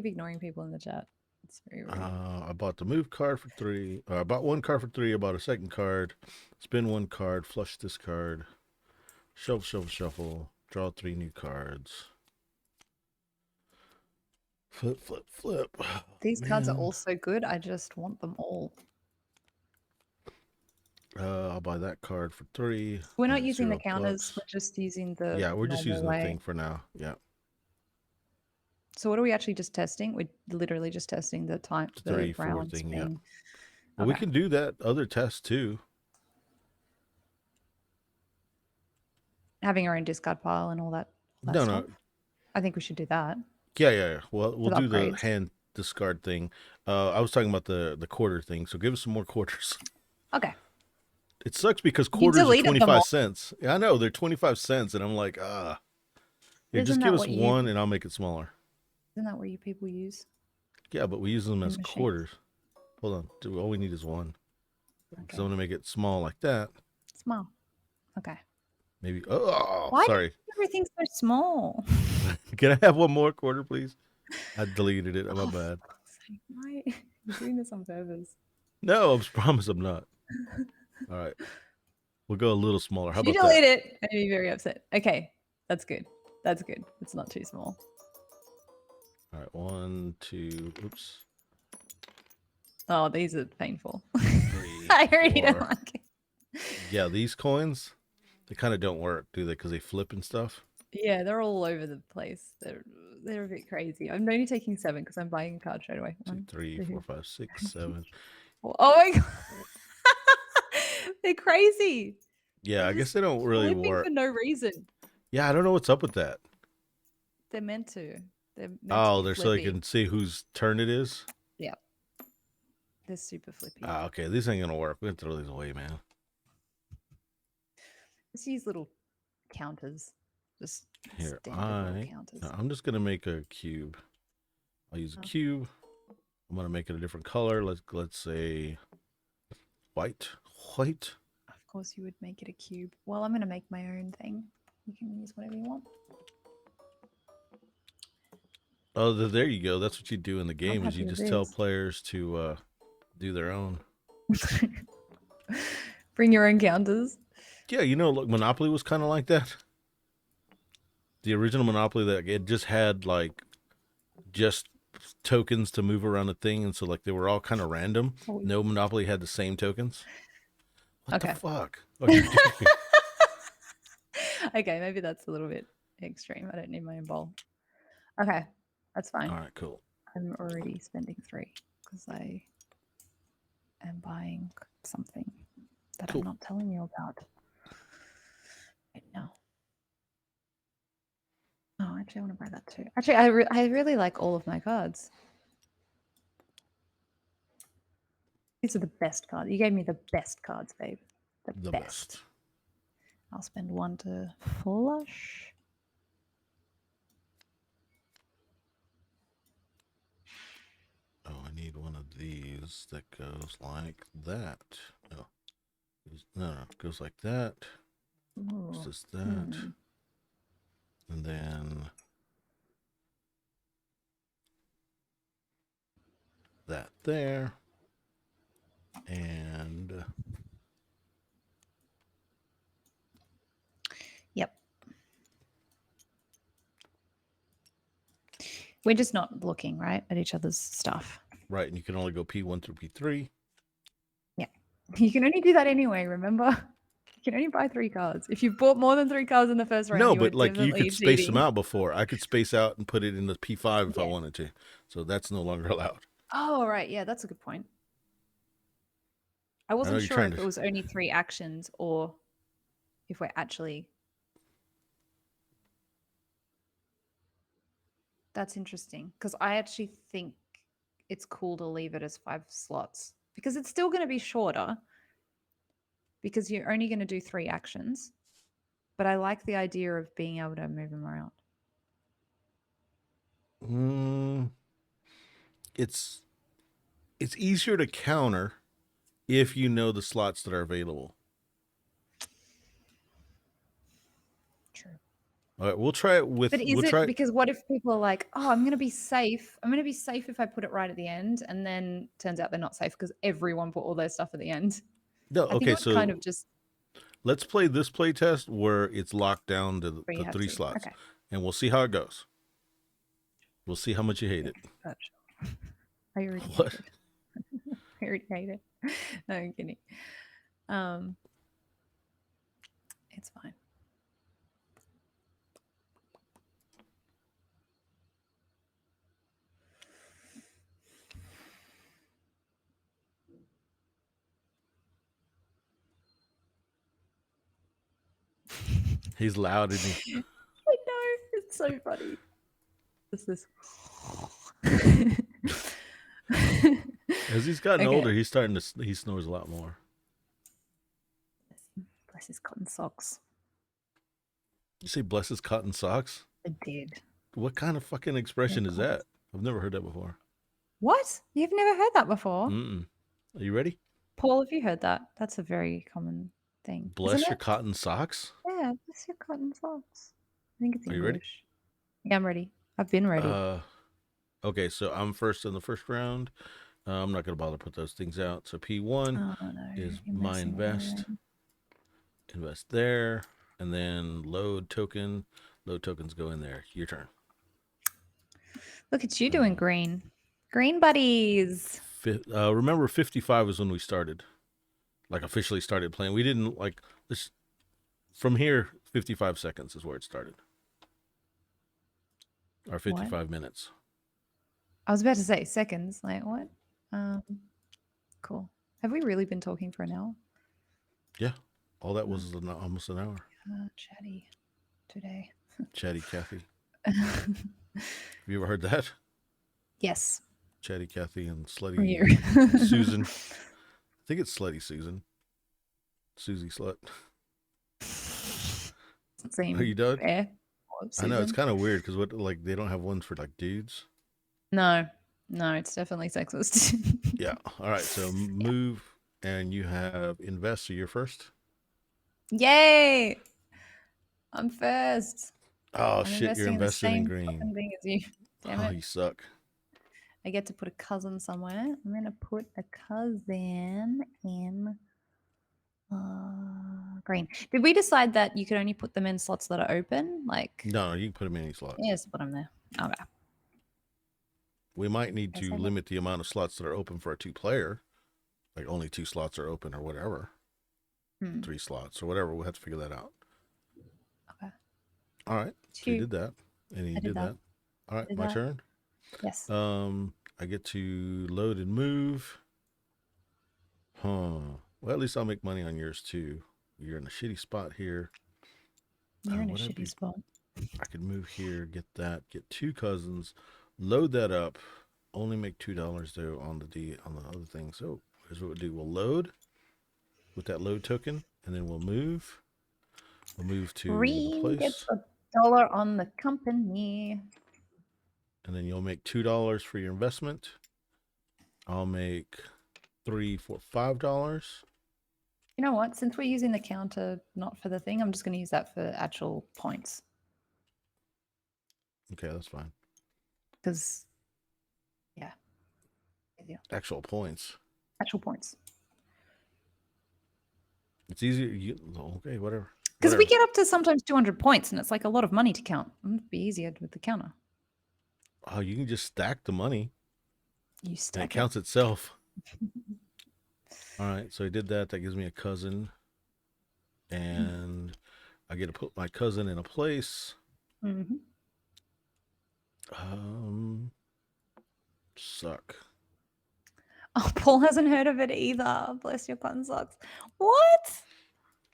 ignoring people in the chat. It's very rude. I bought the move card for 3. I bought 1 card for 3. I bought a second card. Spin 1 card. Flush this card. Shuffle, shuffle, shuffle. Draw 3 new cards. Flip, flip, flip. These cards are all so good. I just want them all. I'll buy that card for 3. We're not using the $0 counters. bucks. We're just using the Yeah, we're just normal using way. the thing for now. Yeah. So what are we actually just testing? We're literally just testing the time, the 3, 4 rounds thing. being. Yeah. Well, we Okay. can do that other test too. Having our own discard pile and all that No, stuff. no. I think we should do that. Yeah. Well, we'll With do the upgrades. hand discard thing. I was talking about the quarter thing. So give us some more quarters. Okay. It sucks because quarters are deleted them 25 all. cents. Yeah, I know they're 25 cents, and I'm like, Here, Isn't just that give us what you- one, and I'll make it smaller. Isn't that what you people use? Yeah, but we use them as machines. quarters. Hold on, dude, all we need is 1. Okay. So I'm gonna make it small like that. Small. Okay. Maybe. Oh, Why sorry. is everything so small? Can I have one more quarter, please? I deleted it. My Oh, for bad. fuck's sake, why are you doing this on purpose? No, I promise I'm not. All right. We'll go a little smaller. How If you about that? delete it, I'd be very upset. Okay, that's good. That's good. It's not too small. All right. 1, 2, oops. Oh, these are painful. 3, I already don't 4. like it. Yeah, these coins, they kind of don't work, do they? Because they flip and stuff. Yeah, they're all over the place. They're a bit crazy. I'm only taking 7 because I'm buying a card straight away. 2, 1, 3, 4, 2. 5, 6, 7. Oh my god, they're crazy. Yeah, They're I guess just they don't really flipping for work. no reason. Yeah, I don't know what's up with that. They're meant to. They're meant to Oh, be they're so they flippy. can see whose turn it is. Yeah, they're super flippy. Ah, okay. These ain't gonna work. We're gonna throw these away, man. Let's use little counters. Just Here, standard little counters. I'm just gonna make a cube. I'll use a Oh. cube. I'm gonna make it a different color. Let's say white. White. Of course, you would make it a cube. Well, I'm going to make my own thing. You can use whatever you want. Oh, there you go. That's what you do in the I'm game. Is you happy with just tell this. players to do their own. Bring your own counters. Yeah, you know, look, Monopoly was kind of like that. The original Monopoly, that it just had like just tokens to move around the thing, and so like they were all kind of random. Oh, No Monopoly had the same tokens. What Okay. the fuck? Oh, you're joking. Okay, maybe that's a little bit extreme. I don't need my own bowl. Okay, that's fine. All right, cool. I'm already spending 3 because I am buying something that Cool. I'm not telling you about right now. Oh, actually, I want to buy that too. Actually, I really like all of my cards. These are the best cards. You gave me the best cards, babe. The best. I'll spend 1 to flush. Oh, I need one of these that goes like that. No, no, it goes like that. Ooh. Just that, and then that there, and Yep. We're just not looking, right, at each other's stuff. right, and you can only go P1 through P3. Yeah. You can only do that anyway, remember? You can only buy 3 cards. If you've bought more than 3 cards in the first round, No, you but are like you definitely could space cheating. them out before. I could space out and put it in the P5 if I Yeah. wanted to. So that's no longer allowed. Oh, right. Yeah, that's a good point. I know wasn't you're sure trying if to- it was only 3 actions or if we're actually... That's interesting because I actually think it's cool to leave it as 5 slots because it's still going to be shorter because you're only going to do 3 actions. But I like the idea of being able to move them around. It's easier to counter if you know the slots that are available. True. All right, we'll try it with. But is we'll it try. because what if people are like, oh, I'm going to be safe. I'm going to be safe if I put it right at the end. And then turns out they're not safe because everyone put all their stuff at the end. No, I think okay, it would so kind of just... let's play this play test where it's locked down to where you the have 3 to. slots, Okay. and we'll see how it goes. We'll see how much you hate it. Gotcha. I already What? hate it. I already hate it. No, I'm kidding. It's fine. He's loud, isn't he? I know. It's so funny. This is... As he's gotten Okay. older, he's starting to. He snores a lot more. Bless his cotton socks. You say "bless his cotton socks"? I did. What kind of fucking expression is that? I've never heard that before. What? You've never heard that before? Mm-mm. Are you ready? Paul, have you heard that? That's a very common thing, Bless isn't your it? cotton socks. Yeah, bless your cotton socks. I think it's Are you ready? English. Yeah, I'm ready. I've been ready. Okay, so I'm first in the first round. I'm not gonna bother put those things out. So P1 Oh no, is you're my messing it invest. around. Invest there, and then load token. Load tokens go in there. Your turn. Look at you doing green. Green buddies. Remember, 55 was when we started, like officially started playing. We didn't like this from here. 55 seconds is where it started, or What? 55 minutes. I was about to say seconds. Like what? Um, cool. Have we really been talking for an hour? Yeah, all that was almost an hour. Chatty today. Chatty Cathy. Have you ever heard that? Yes. Chatty Cathy and From Slutty you. Susan. I think it's Slutty Susan. Susie Slut. Doesn't seem Are you done? fair. I know it's Susan. kind of weird because what like they don't have ones for like dudes. No, no, it's definitely sexist. Yeah. All right. So Yeah. move, and you have invest. So you're first. Yay! I'm first. Oh I'm shit! You're investing in the invested in same green. fucking thing as you. Damn Oh, it. you suck. I get to put a cousin somewhere. I'm gonna put a cousin in green. Did we decide that you can only put them in slots that are open? Like, No, you can put them in any slot. yeah, just put them there. Okay. We might need Okay, to so limit the amount of slots that are open for a two-player. Like only 2 slots are open, or whatever. 3 slots or whatever. We'll have to figure that out. Okay. All right. So you did that, and you I did did that. All right, my turn. Yes. I get to load and move. Huh. Well, at least I'll make money on yours too. You're in a shitty spot here. You're in a shitty spot. I could move here, get that, get 2 cousins, load that up. Only make $2 though on the other thing. So here's what we'll do: we'll load with that load token, and then we'll move. We'll move to the Green gets place, $1 on the company. and then you'll make $2 for your investment. I'll make $3, $4, $5. You know what? Since we're using the counter not for the thing, I'm just going to use that for actual points. Okay, that's fine. Because, yeah. Actual points. Actual points. It's easier. Okay, whatever. Because we get up to sometimes 200 points, and it's like a lot of money to count. It'd be easier with the counter. Oh, you can just stack the money. You stack and it counts itself. All right, so I did that. That gives me a cousin, and I get to put my cousin in a place. Mm-hmm. Suck. Oh, Paul hasn't heard of it either. Bless your cotton socks. What?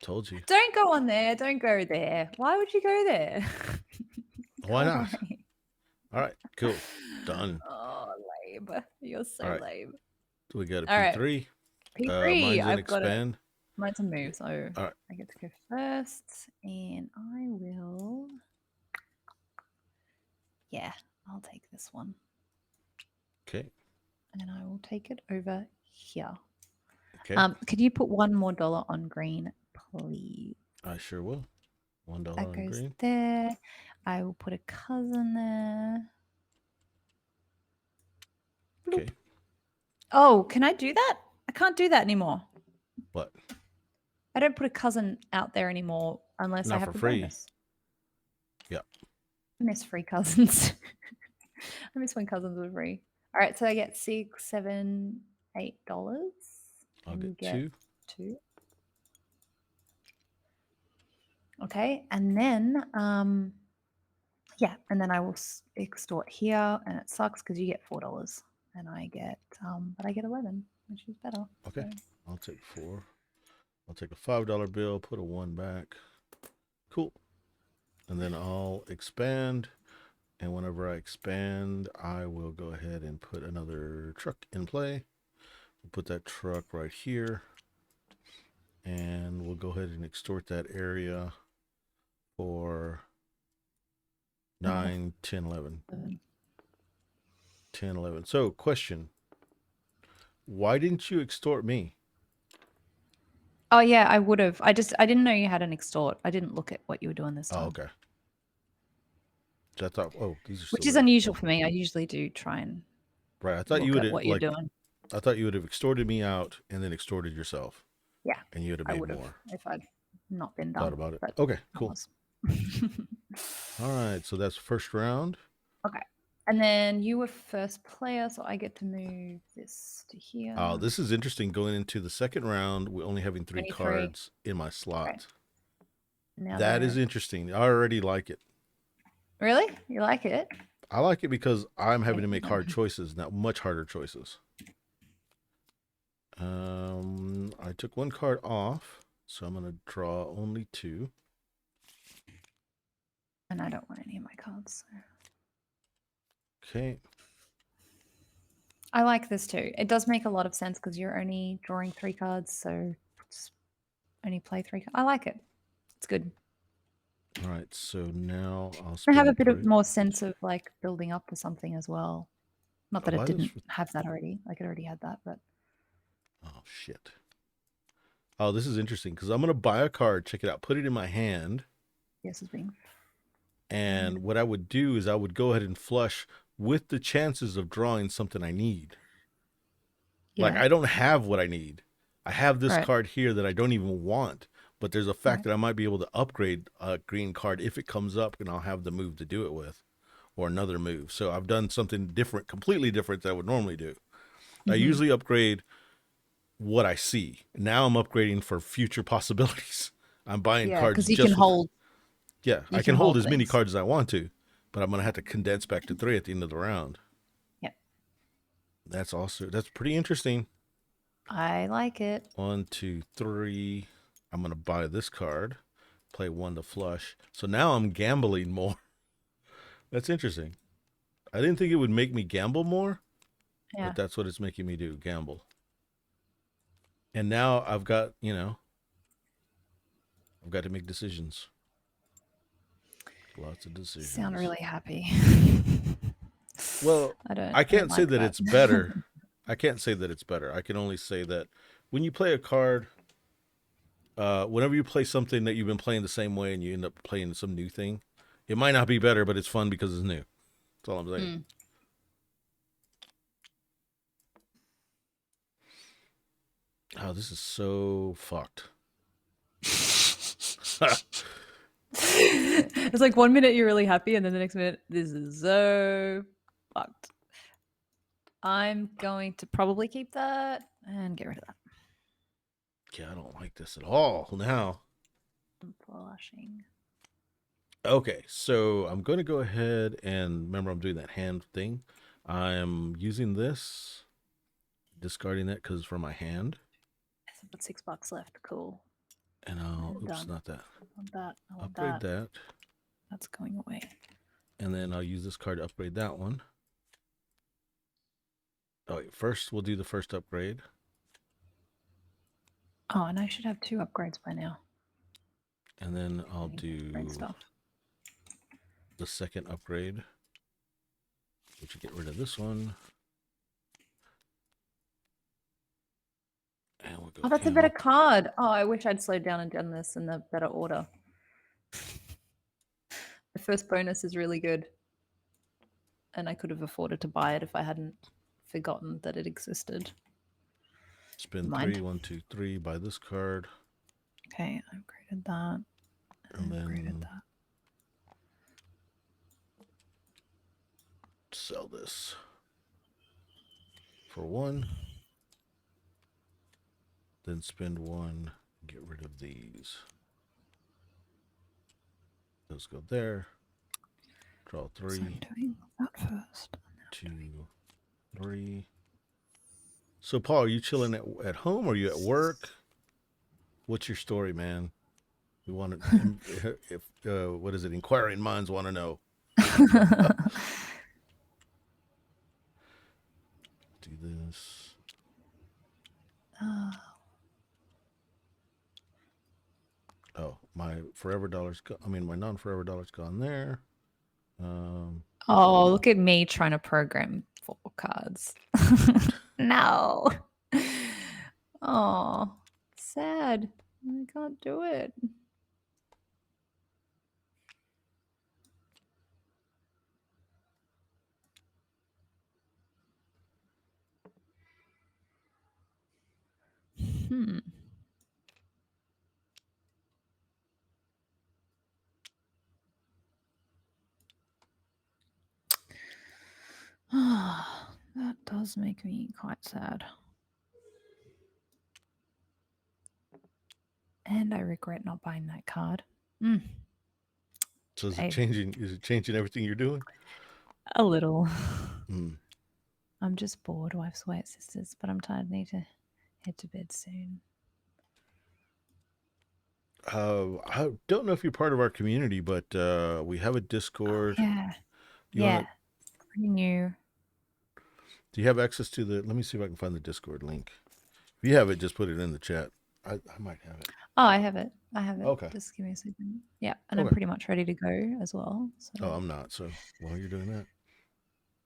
Told you. Don't go on there. Don't go there. Why would you go there? Why not? All right, cool. Done. Oh, lame. You're so lame. We got a All P3. Right. P3. Mine's in I've expand. Mine's a move, so All right. I get to go first, and I will. Yeah, I'll take this one. Okay. And I will take it over here. Okay. Could you put $1 more on green, please? I sure will. $1 that on goes green. there. I will put a cousin there. Bloop. Okay. Oh, can I do that? I can't do that anymore. What? I don't put a cousin out there anymore unless Not I have for the free. bonus. Yep. I miss free cousins. I miss when cousins were free. All right, so I get $6, $7, $8. I'll get 2. Okay, and then yeah, and then I will extort here, and it sucks because you get $4, and I get but I get 11, which is better. Okay, so. I'll take 4. I'll take a $5 bill, put a 1 back. Cool. And then I'll expand. And whenever I expand, I will go ahead and put another truck in play. We'll put that truck right here. And we'll go ahead and extort that area for 9, 10, 11. 10, 11. So, question. Why didn't you extort me? Oh yeah, I would have. I didn't know you had an extort. I didn't look at what you were doing this Oh, time, okay. So I thought, oh, these are which still is there. unusual for me. I usually do try and Right. I thought you look would at have what you're doing. I thought you would have extorted me out and then extorted yourself, Yeah, and you would have I made would have more. if I'd not been Thought dumb, about it. but Okay, I cool. was. All right, so that's first round. Okay. And then you were first player, so I get to move this to here. Oh, this is interesting. Going into the second round, we're only having 3 23. cards in my Okay. slot. Now That is they're interesting. I already like it. really? You like it? I like it because I'm having to Okay, make hard choices now, much harder choices. I took 1 card off, so I'm gonna draw only 2. And I don't want any of my cards. So. Okay. I like this too. It does make a lot of sense because you're only drawing 3 cards, so just only play 3 cards. I like it. It's good. All right, so now I'll I have a spend bit of 3. more sense of like building up to something as well. Not that Why it this? didn't have that already. Like it already had that, but Oh shit. Oh, this is interesting because I'm gonna buy a card, check it out, put it in my hand, yes, it's being. and what I would do is I would go ahead and flush with the chances of drawing something I need. Like Yeah. I don't have what I need. I have this Right. card here that I don't even want, but there's a fact Right. that I might be able to upgrade a green card if it comes up, and I'll have the move to do it with, or another move. So I've done something different, completely different than I would normally do. I Mhm. usually upgrade what I see. Now I'm upgrading for future possibilities. I'm buying Yeah, cards because you can just with. hold. Yeah, You I can can hold hold as many things. cards as I want to, but I'm gonna have to condense back to 3 at the end of the round. Yeah. That's also that's pretty interesting. I like it. 1, 2, 3. I'm gonna buy this card, play 1 to flush. So now I'm gambling more. That's interesting. I didn't think it would make me gamble more, Yeah. but that's what it's making me do, gamble. And now I've got, I've got to make decisions. Lots of decisions. You sound really happy. Well, I can't say like that it's better. I can't say that it's better. I can only say that when you play a card, whenever you play something that you've been playing the same way and you end up playing some new thing, it might not be better, but it's fun because it's new. That's all I'm saying. Oh, this is so fucked. It's like 1 minute you're really happy, and then the next minute, this is so fucked. I'm going to probably keep that and get rid of that. Yeah, I don't like this at all now. I'm flushing. Okay, so I'm going to go ahead and remember I'm doing that hand thing. I'm using this, discarding that because it's from my hand. I've got $6 left. Cool. And I'll, And oops, done. not that. I want that. I want Upgrade that. That's going away. And then I'll use this card to upgrade that one. Oh, wait, first we'll do the first upgrade. Oh, and I should have 2 upgrades by now. And then I'll do Great stuff. the second upgrade, which will get rid of this one. And we'll go Oh, that's a better card. Oh, I wish I'd slowed down and done this in the better order. The first bonus is really good. And I could have afforded to buy it if I hadn't forgotten that it existed. Spend 3, 1, 2, 3, buy this card. Okay, I upgraded that. And then upgraded that. Sell this for 1. Then spend 1, get rid of these. Those go there. Draw 3. So I'm doing that first. 2, 3. So, Paul, are you chilling at home or are you at work? What's your story, man? We want to, if what is it? Inquiring minds want to know. Do this. Oh, my forever dollars. My non-forever dollars gone there. Oh, look at me trying to program 4 cards. No. Oh, sad. I can't do it. Hmm. That does make me quite sad. And I regret not buying that card. So is it Hey. changing? Is it changing everything you're doing? A little. Hmm. I'm just bored, Wife's White Sisters, but I'm tired. I need to head to bed soon. I don't know if you're part of our community, but we have a Discord. Yeah. You want to? Pretty new. Do you have access to the? Let me see if I can find the Discord link. If you have it, just put it in the chat. I might have it. Oh, I have it. Okay. Just give me a second. Yeah, and I'm Okay. pretty much ready to go as well. So. Oh, I'm not. So while you're doing that,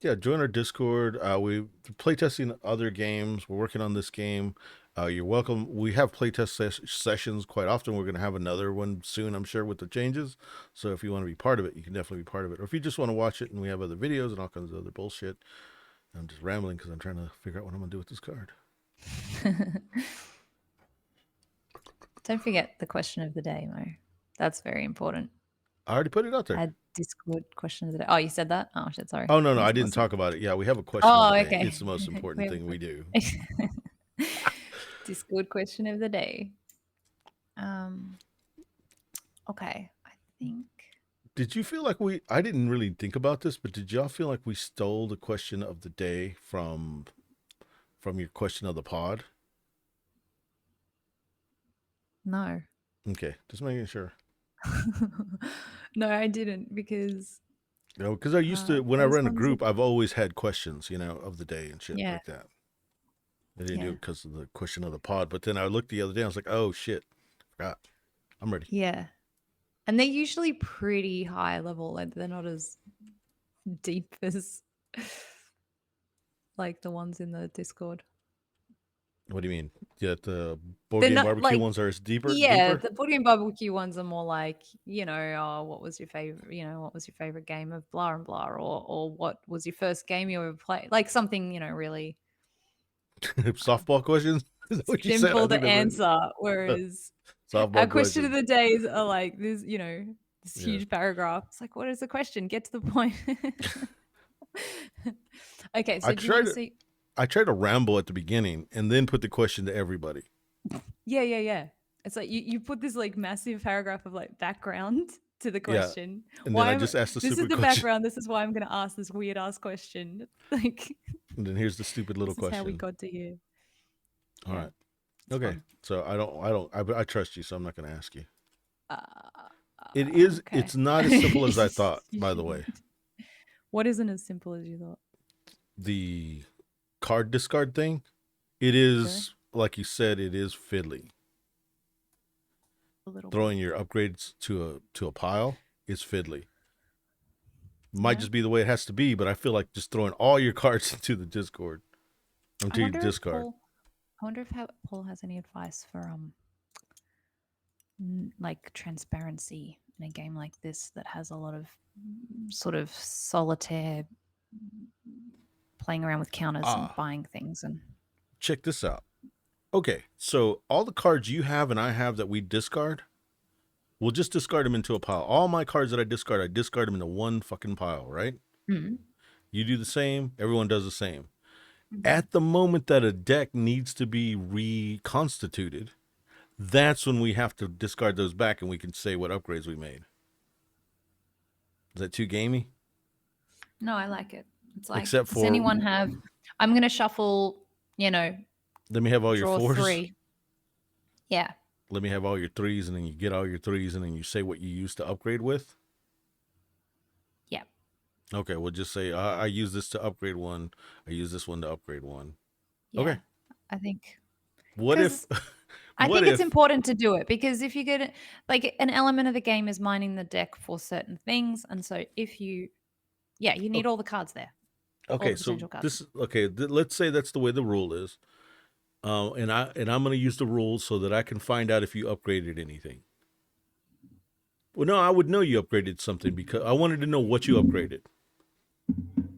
yeah, join our Discord. We playtesting other games. We're working on this game. You're welcome. We have playtest sessions quite often. We're going to have another one soon, I'm sure, with the changes. So if you want to be part of it, you can definitely be part of it. Or if you just want to watch it, and we have other videos and all kinds of other bullshit. I'm just rambling because I'm trying to figure out what I'm going to do with this card. Don't forget the question of the day, Mo. That's very important. I already put it out there. Add Discord question of the day. Oh, you said that? Oh shit, sorry. Oh, no, I didn't talk about it. Yeah, we have a question of the day. Okay. It's the most important thing we do. Discord question of the day. Okay, I think. Did you feel like I didn't really think about this, but did y'all feel like we stole the question of the day from your question of the pod? No. Okay, just making sure. No, I didn't because Because I used to, when I those run a ones group, I've always had questions, of the day and shit Yeah. like that. I didn't do Yeah. it because of the question of the pod, but then I looked the other day, I was like, oh shit, forgot. I'm ready. Yeah. And they're usually pretty high level. Like they're not as deep as like the ones in the Discord. What do you mean? Yeah, the board They're game not barbecue like ones are deeper? Yeah, Deeper? the Board Game Barbecue ones are more like, what was your favorite, what was your favorite game of blah and blah, or what was your first game you ever played? Like something, really Softball questions? Is that what you said? I simple to think that's what answer. Whereas our softball question of questions. the days are like this, this Yeah. huge paragraph. It's like, what is the question? Get to the point. Okay, so do you want to see? I try to ramble at the beginning and then put the question to everybody. Yeah. It's like you put this like massive paragraph of like background to the question. And then I just asked the This is stupid the question. background. This is why I'm going to ask this weird ass question. Like, And then here's the stupid little this is question. how we got to here. All Yeah, right. Okay. fun. So I trust you, so I'm not going to ask you. Okay. It's not as simple as I thought, by the way. What isn't as simple as you thought? The card discard thing, it is, like you said, it is fiddly. A little Throwing your upgrades to a pile is fiddly. Might just be the way it has to be, but I feel like just throwing all your cards into the Discord, into your discard. I wonder if Paul has any advice for like transparency in a game like this that has a lot of sort of solitaire playing around with counters and buying things. And check this out. Okay, so all the cards you have and I have that we discard, we'll just discard them into a pile. All my cards that I discard them into one fucking pile, right? Mm-hmm. You do the same, everyone does the same. Mm-hmm. At the moment that a deck needs to be reconstituted, that's when we have to discard those back and we can say what upgrades we made. Is that too gamey? No, I like it. It's like, except for, does anyone have, I'm going to shuffle, let me have all your fours. 3. Yeah. Let me have all your 3s, and then you get all your 3s, and then you say what you used to upgrade with. Yeah. Okay, we'll just say I use this to upgrade 1. I use this one to upgrade 1. Yeah, okay. I think. What if? I think it's important to do it because if you get it, like an element of the game is mining the deck for certain things, and so if you need all the cards there. Okay, so let's say that's the way the rule is. I'm gonna use the rules so that I can find out if you upgraded anything. Well, no, I would know you upgraded something because I wanted to know what you upgraded.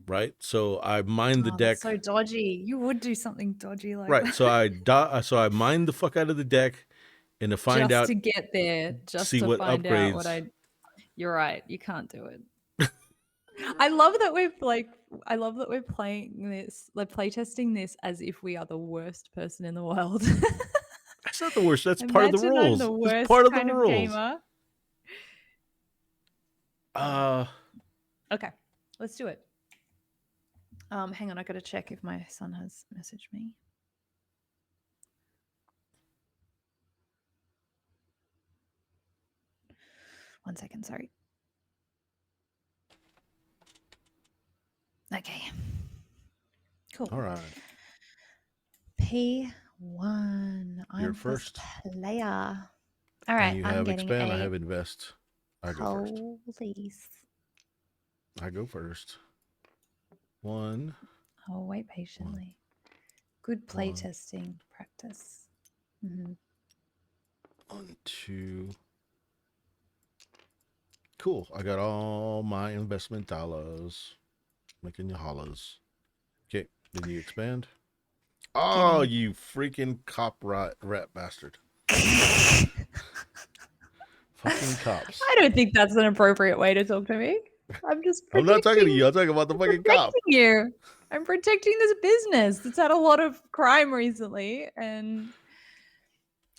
Right. So I mined the Oh, that's deck. so dodgy. You would do something dodgy like Right. that. So I mined the fuck out of the deck and to find Just out, to get there, just see to what find out what upgrades. I. You're right. You can't do it. I love that we're like. I love that we're playing this, like playtesting this, as if we are the worst person in the world. That's not the worst. That's part of the Imagine I'm rules. the It's worst part of the kind of rules. gamer. Uh, Okay, let's do it. Hang on, I gotta check if my son has messaged me. One second, sorry. Okay. Cool. all right. P1. You're I'm first first. player. All And right, you I'm have getting expand. I a have invest. I go first. police. I go first. One. I'll wait patiently. Good playtesting practice. Mm-hmm. 1, 2. Cool. I got all my investment dollars. Making your hollers. Okay. Then you expand. Oh, Getting... you freaking cop rat bastard. Fucking cops. I don't think that's an appropriate way to talk to me. I'm just I'm not talking to protecting, you. I'm talking about the fucking cop. protecting you. I'm protecting this business that's had a lot of crime recently, and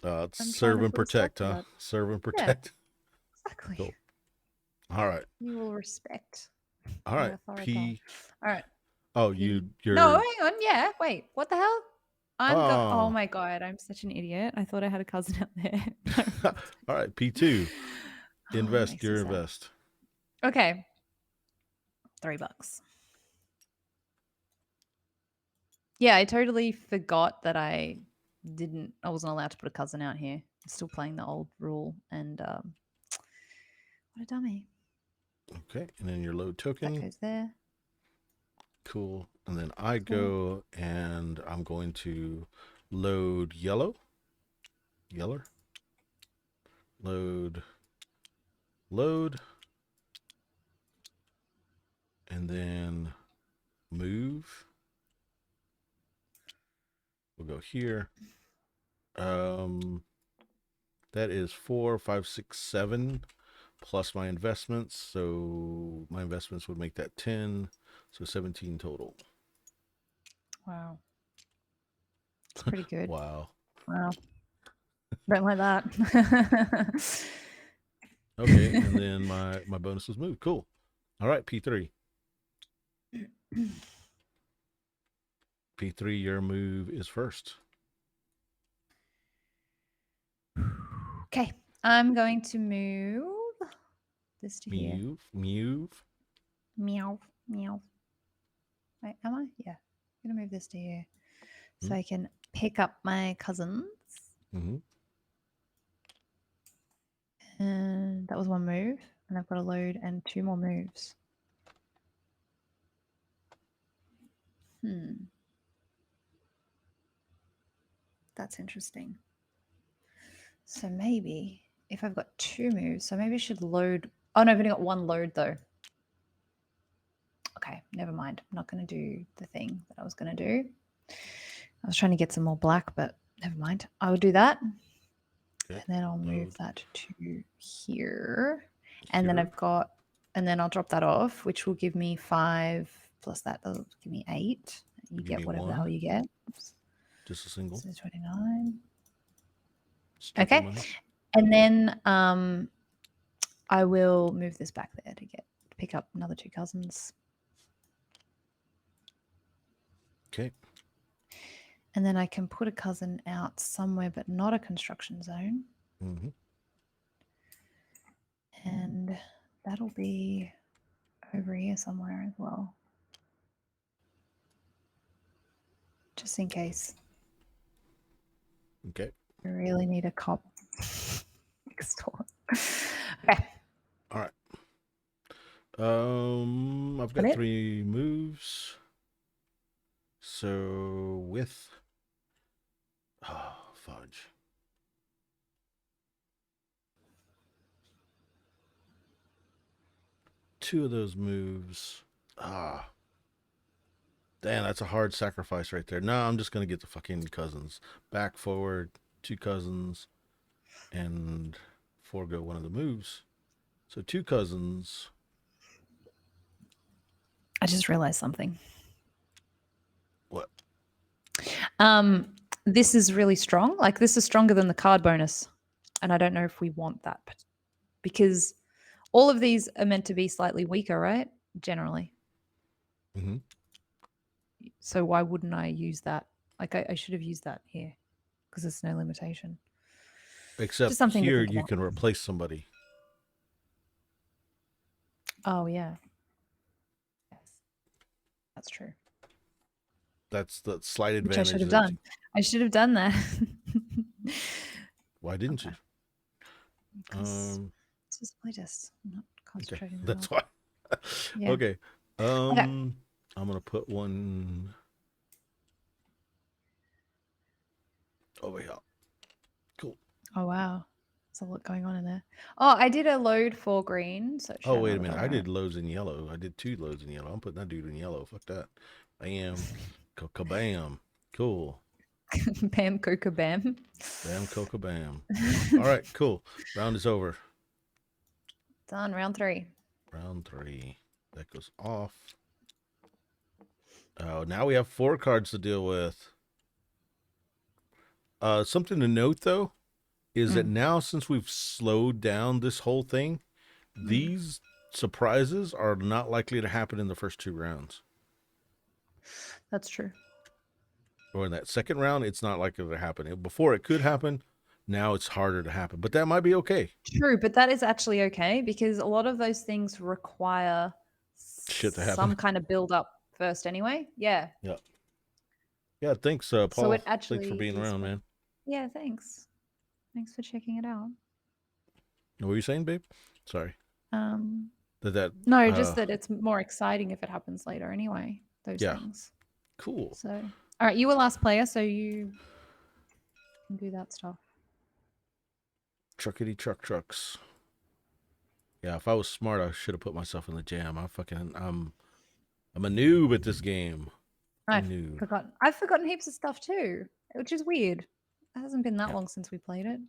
I'm trying Serve to and feel sorry protect, huh? about it. Serve and Yeah, protect. exactly. Cool. All right. You will respect All my right. authority. All right. Oh, P. you're. No, hang on. Yeah, wait. What the hell? Oh Oh. my god, I'm such an idiot. I thought I had a cousin out there. All right. P2. Oh, that Invest. makes me Your sad. invest. Okay. $3. Yeah, I totally forgot that I wasn't allowed to put a cousin out here. I'm still playing the old rule, and what a dummy. Okay. And then your load That token. goes there. Cool. And then I Cool. go and I'm going to load yellow. Yeller. Load. And then move. We'll go here. That is 4, 5, 6, 7 plus my investments. So my investments would make that 10. So 17 total. Wow. It's pretty good. Wow. Wow. Don't like that. Okay. And then my bonus was moved. Cool. All right. P3. P3, your move is first. Okay. I'm going to move this to here. Move. Meow. Meow. Wait, am I? Yeah. I'm going to move this to here so I can pick up my cousins. Mm-hmm. And that was one move. And I've got a load and 2 more moves. That's interesting. So maybe if I've got 2 moves, so maybe I should load. Oh no, I've only got 1 load though. Okay, never mind. I'm not going to do the thing that I was going to do. I was trying to get some more black, but never mind. I will do that. Okay. And then I'll move that to here. And then I've got, and then I'll drop that off, which will give me 5 plus that. That'll give me 8. You get whatever the hell you get. Oops. Just a single. So 29. Sticky Okay. money. And then I will move this back there to pick up another 2 cousins. Okay. And then I can put a cousin out somewhere, but not a construction zone. Mm-hmm. And that'll be over here somewhere as well. Just in case. Okay. I really need a cop next door. Okay. All right. I've got 3 moves. So with Oh, fudge. Two of those moves. Ah. Damn, that's a hard sacrifice right there. No, I'm just gonna get the fucking cousins. Back, forward, two cousins, and forego one of the moves. So two cousins. I just realized something. What? This is really strong. Like this is stronger than the card bonus. And I don't know if we want that because all of these are meant to be slightly weaker, right? Generally. Mm-hmm. So why wouldn't I use that? Like I should have used that here because there's no limitation. Just Except something to here think you about. can replace somebody. Oh yeah. Yes. That's true. That's the slight Which I should advantage have that done. I should have done that. why didn't Okay. you? Because it's just playtest. I'm not Okay. concentrating that That's well. why. Yeah. Okay. Okay. I'm gonna put one over here. Cool. Oh wow. There's a lot going on in there. Oh, I did a load for green, so it should Oh, have wait a another minute. color I on it. did loads in yellow. I did 2 loads in yellow. I'm putting that dude in yellow. Fuck that. Bam. Kabam. Cool. Bam Coca Bam. Bam, coca, bam. All right, cool. Round is over. Done. Round 3. Round 3. That goes off. Oh, now we have 4 cards to deal with. Something to note, though, is that now since we've slowed down this whole thing, these surprises are not likely to happen in the first 2 rounds. That's true. Or in that second round, it's not likely to happen. Before it could happen, now it's harder to happen. But that might be okay. True, but that is actually okay because a lot of those things require Shit to happen. some kind of build up first anyway. Yeah. Yeah. Yeah, thanks, Paul. So it Thanks for actually being is around, man. Yeah, thanks. Thanks for checking it out. What were you saying, babe? Sorry. No, just that it's more exciting if it happens later anyway, those things. Cool. So, all right, you were last player, so you can do that stuff. Truckity trucks. Yeah, if I was smart, I should have put myself in the jam. I'm a noob at this game. I've forgotten heaps of stuff too, which is weird. It hasn't been that long since we played it.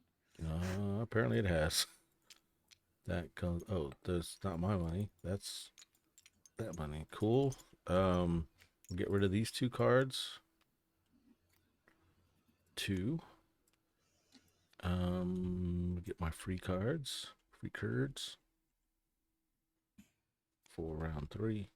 Apparently it has. That comes. Oh, that's not my money. That's that money. Cool. Get rid of these 2 cards. 2. Get my free cards. Free cards. For round 3.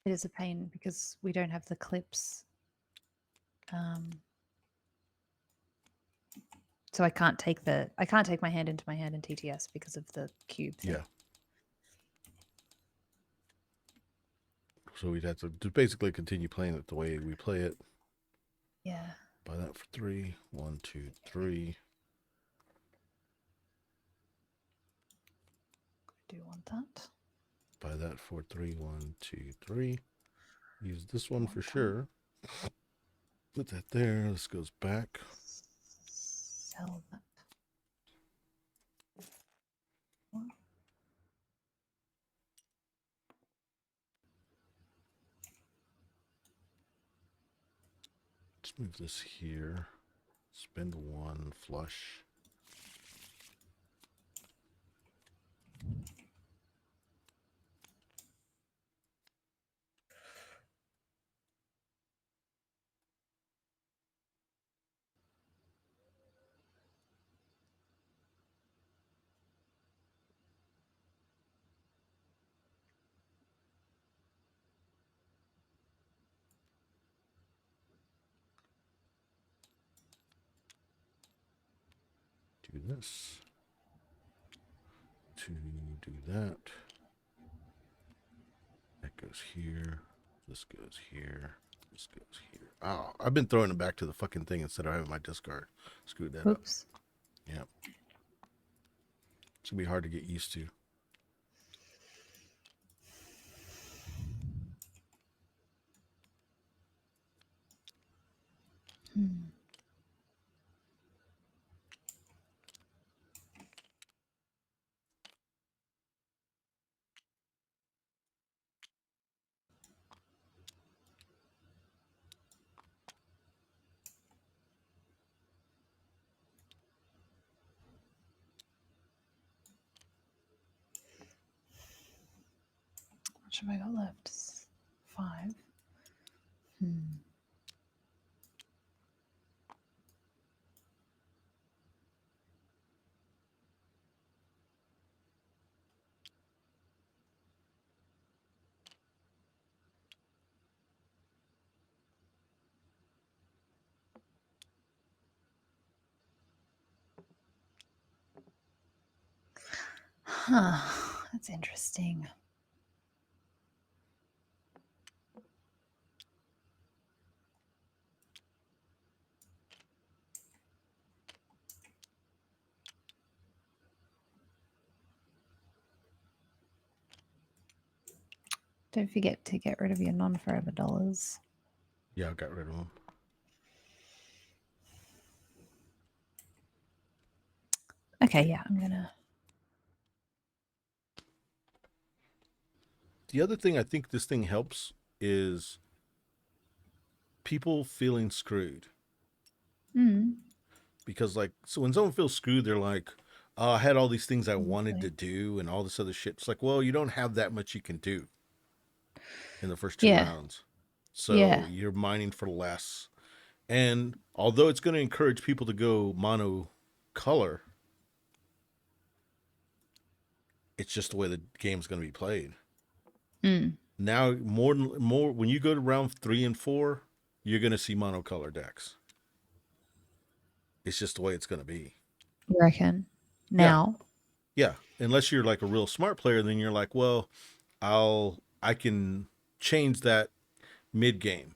It is a pain because we don't have the clips. So I can't take my hand into my hand in TTS because of the cube thing. Yeah. So we'd have to basically continue playing it the way we play it. Yeah. Buy that for 3. 1, 2, 3. I do want that. Buy that for 3. 1, 2, 3. Use this one for sure. Put that there. This goes back. Sell that. Let's move this here. Spend 1 flush. Do this. To do that. That goes here. This goes here. This goes here. Oh, I've been throwing it back to the fucking thing instead of having my discard. Screwed that up. Oops. Yeah. It's gonna be hard to get used to. much have I got left? 5. Huh. That's interesting. Don't forget to get rid of your non-forever dollars. Yeah, I got rid of them. Okay, yeah, I'm gonna. The other thing I think this thing helps is people feeling screwed. Because, like, so when someone feels screwed, they're like, oh, I had all these things I wanted to do and all this other shit. It's like, well, you don't have that much you can do in the first 2 rounds. So you're mining for less. And although it's going to encourage people to go mono color, it's just the way the game's going to be played. Now, more when you go to round 3 and 4, you're going to see monocolor decks. It's just the way it's going to be. You reckon? Now? Yeah. Unless you're like a real smart player, then you're like, well, I can change that mid game.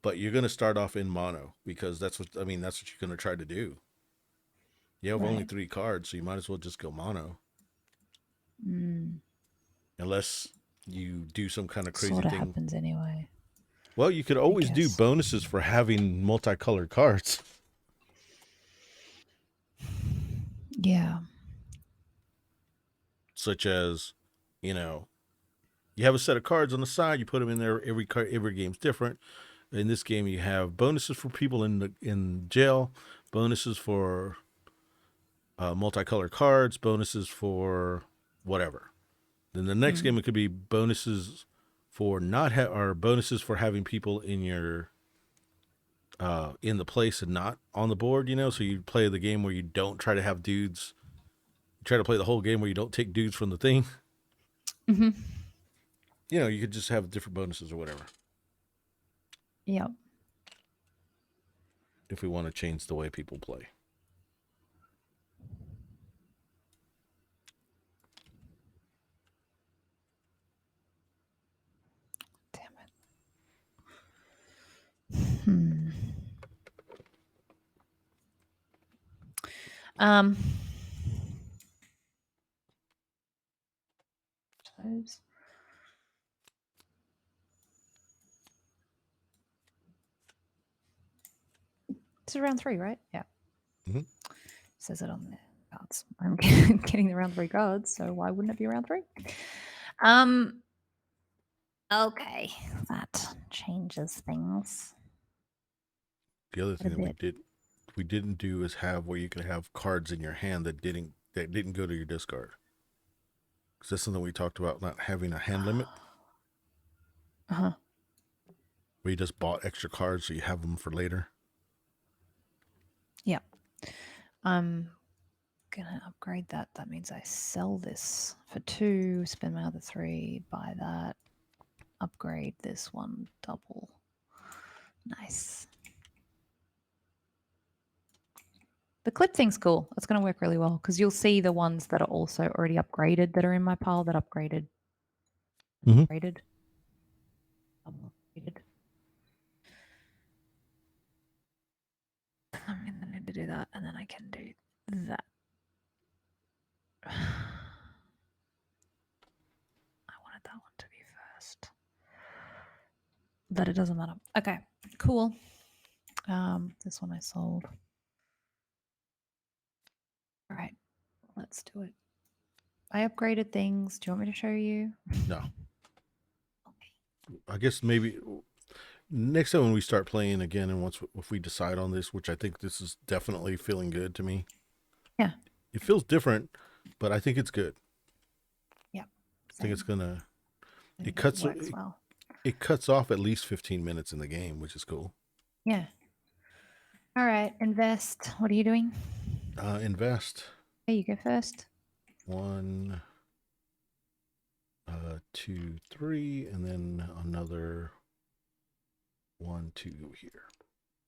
But you're going to start off in mono because that's what you're going to try to do. You have only 3 cards, so you might as well just go mono. Unless you do some kind of crazy Sort of thing. happens anyway. Well, you could always do bonuses for having multicolored cards. Yeah. Such as, you have a set of cards on the side, you put them in there. Every game's different. In this game, you have bonuses for people in jail, bonuses for multicolored cards, bonuses for whatever. Then the next game, it could be bonuses for bonuses for having people in your in the place and not on the board. So you play the game where you don't try to have dudes. You try to play the whole game where you don't take dudes from the thing. Mm-hmm. You could just have different bonuses or whatever. Yep. If we want to change the way people play. Those. This is round 3, right? Yeah. Mm-hmm. Says it on the cards. I'm getting the round 3 cards, so why wouldn't it be round 3? Okay, that changes things. The other thing that we didn't do is have where you could have cards in your hand that didn't go to your discard. Because that's something we talked about, not having a hand limit. Where you just bought extra cards so you have them for later. Yeah. I'm gonna upgrade that. That means I sell this for 2, spend my other 3, buy that, upgrade this one double. Nice. The clip thing's cool. It's going to work really well because you'll see the ones that are also already upgraded that are in my pile that upgraded. Upgraded. I'm going to need to do that and then I can do that. I wanted that one to be first. But it doesn't matter. Okay, cool. This one I sold. All right, let's do it. I upgraded things. Do you want me to show you? No. Okay. I guess maybe next time when we start playing again, and if we decide on this, which I think this is definitely feeling good to me. Yeah. It feels different, but I think it's good. Yeah. I think it's gonna and It it cuts works well. it cuts off at least 15 minutes in the game, which is cool. Yeah. All right, invest. What are you doing? Invest There you go first. 1, 2, 3, and then another 1, 2 here.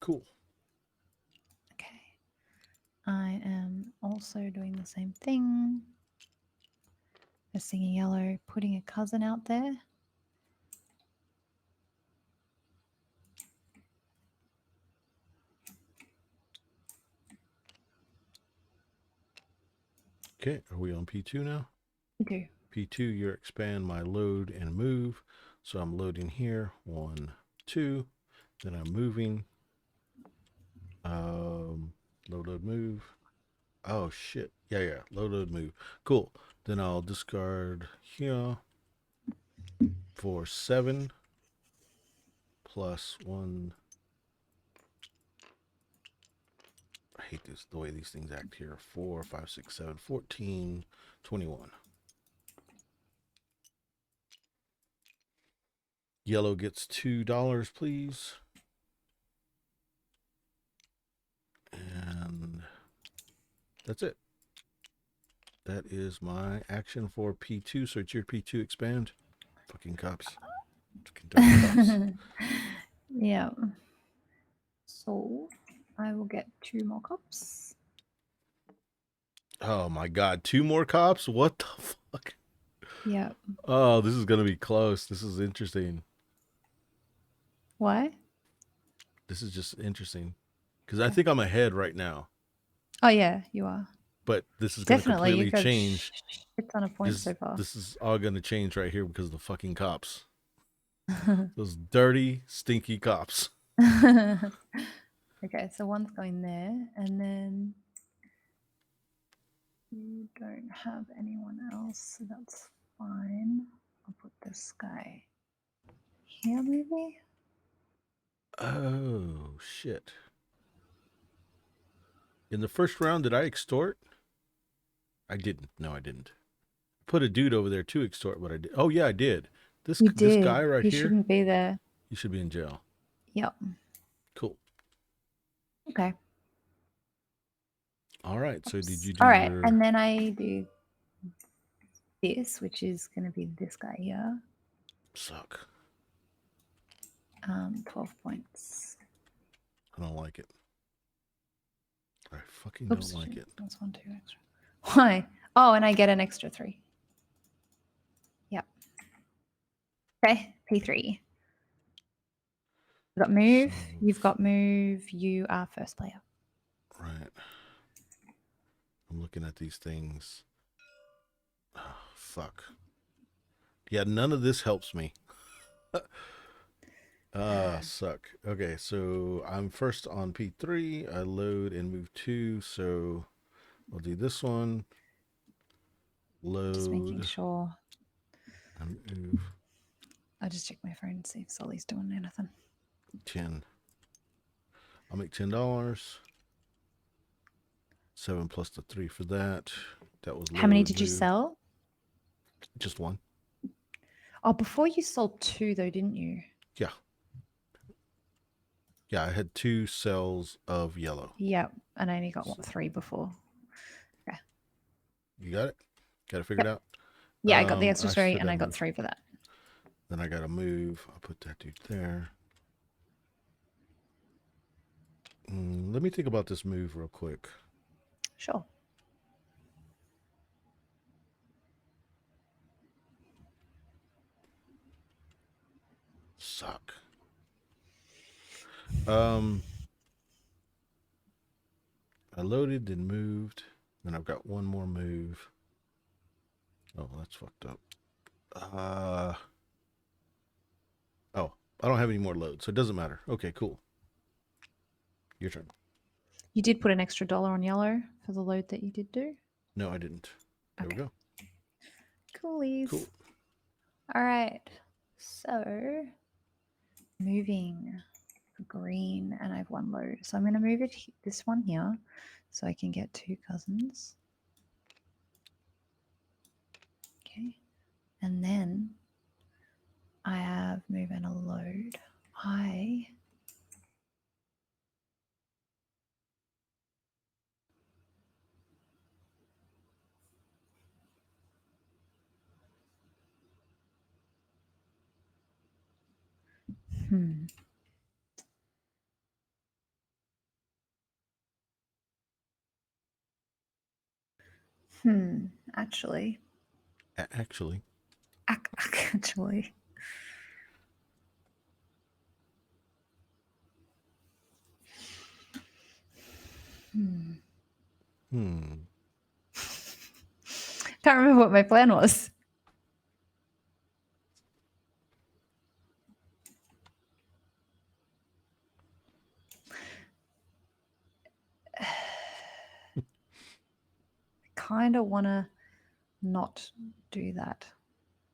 Cool. Okay. I am also doing the same thing. Investing a yellow, putting a cousin out there. Okay, are we on P2 now? You do. P2, you expand my load and move. So I'm loading here, 1, 2. Then I'm moving. Load, move. Oh shit. Yeah. Load, move. Cool. Then I'll discard here for 7 plus 1. I hate this the way these things act here. 4, 5, 6, 7, 14, 21. Yellow gets $2, please. And that's it. That is my action for P2. So it's your P2 expand. Fucking cops. Fucking dumb cops. Yeah. So I will get 2 more cups. Oh my god, 2 more cops? What the fuck? Yeah. Oh, this is gonna be close. This is interesting. Why? This is just interesting. Because I think I'm ahead right now. Oh yeah, you are. But this is gonna Definitely. completely You've got change. a ton of points so far. This is all gonna change right here because of the fucking cops. Those dirty, stinky cops. Okay, so one's going there, and then you don't have anyone else, so that's fine. I'll put this guy here, maybe. Oh shit. In the first round, did I extort? I didn't. No, I didn't. Put a dude over there to extort what I did. Oh yeah, I did. This guy right He here, shouldn't be there. he should be in jail. Yep. Cool. Okay. All right. So did you do All right, your and then I do this, which is going to be this guy here. suck? 12 points. I don't like it. I fucking Oops, don't like it. that's 1, 2 extra. Why? Oh, and I get an extra 3. Yep. Okay, P3. You've got move. So, You've got move. You are first player. right. I'm looking at these things. Oh, fuck. Yeah, none of this helps me. Suck. Okay, so I'm first on P3. I load and move 2, so I'll do this one. Load. Just making sure. And move. I'll just check my phone and see if Solly's doing anything. 10. I'll make $10. 7 plus the 3 for that. That was How many load, did you move. sell? Just 1. Oh, before you sold 2 though, didn't you? Yeah. Yeah, I had 2 cells of yellow. Yep. And I only got 3 before. Okay. You got it? Got it figured out? Yeah, I got the extra I 3 should and I have got moved. 3 for that. Then I got to move. I'll put that dude there. Let me think about this move real quick. Sure. Suck. I loaded, then moved. Then I've got one more move. Oh, that's fucked up. Oh, I don't have any more load, so it doesn't matter. Okay, cool. Your turn. You did put an extra $1 on yellow for the load that you did do? No, I didn't. There we go. Coolies. Cool. All right. So moving green, and I have 1 load. So I'm going to move it this one here so I can get 2 cousins. Okay. And then Actually. Actually. Actually. Hmm. Can't remember what my plan was. Kind of want to not do that.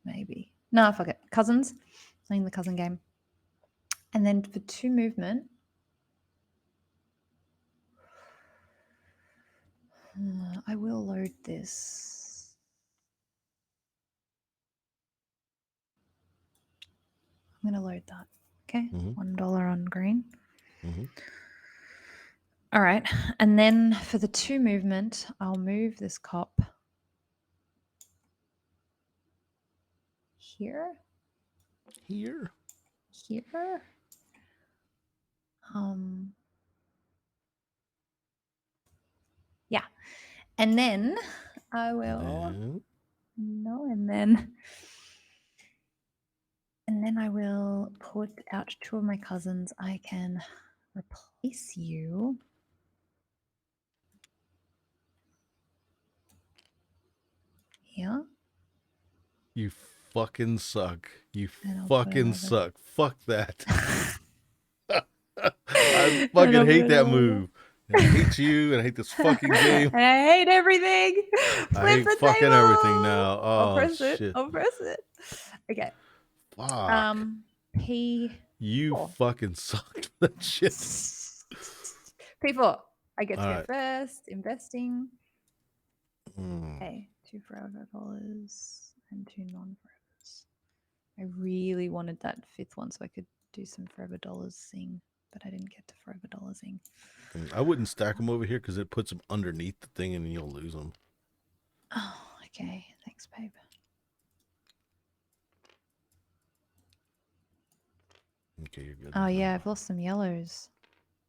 Maybe. No, fuck it. Cousins. Playing the cousin game. And then for 2 movement. I will load this. I'm going to load that. Okay. $1 on green. All right. And then for the 2 movement, I'll move this cop here. Here. Yeah. And then I will and then I will put out 2 of my cousins. I can replace you. Here. You fucking suck. You And I'll fucking suck. Fuck that. I fucking hate that move. And I hate you, and I hate this fucking game. And I hate everything. I hate fucking table. everything now. Oh, I'll press shit. it. I'll press it. Okay. Fuck. P. You fucking sucked that shit. P4. I get to All go right. first. Investing. Okay. 2 forever dollars and 2 non-forevers. I really wanted that 5th one so I could do some forever dollars thing, but I didn't get to forever dollarsing. I wouldn't stack them over here because it puts them underneath the thing and you'll lose them. Oh, okay. Thanks, babe. Okay, you're good. Oh, yeah. I've lost some yellows.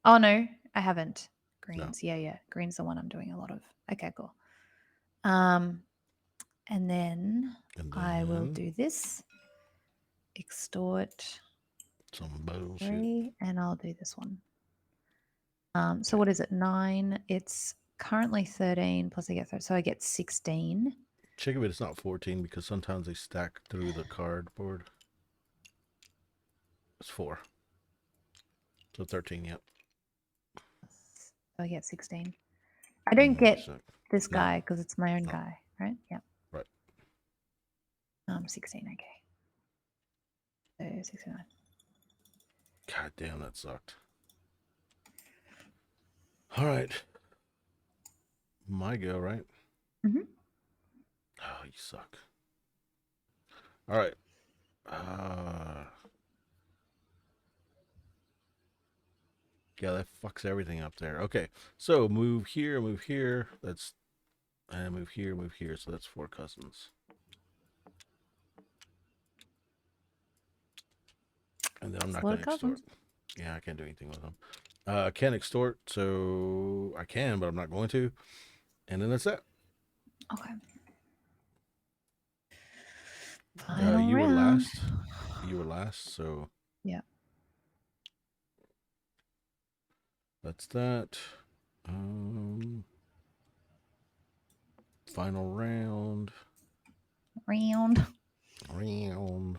Oh, no. I haven't. Greens. No. Yeah. Green's the one I'm doing a lot of. Okay, cool. And then I will do this. Extort. Some bullshit. 3, and I'll do this one. So what is it? 9. It's currently 13 plus I get 30, so I get 16. Check if it's not 14 because sometimes they stack through the cardboard. It's 4. So 13, yep. So I get 16. I don't get this guy because it's my own No. guy, right? Yep. Right. 16, okay. So 69. God damn, that sucked. All right. My go, right? Mm-hmm. Oh, you suck. All right. Yeah, that fucks everything up there. Okay, so move here. That's and move here. So that's 4 cousins. And then I'm not going to extort. Yeah, I can't do anything with them. I can't extort, so I can, but I'm not going to. And then that's that. Okay. You were last. You were last, so yeah. That's that. Final round. Round. I'm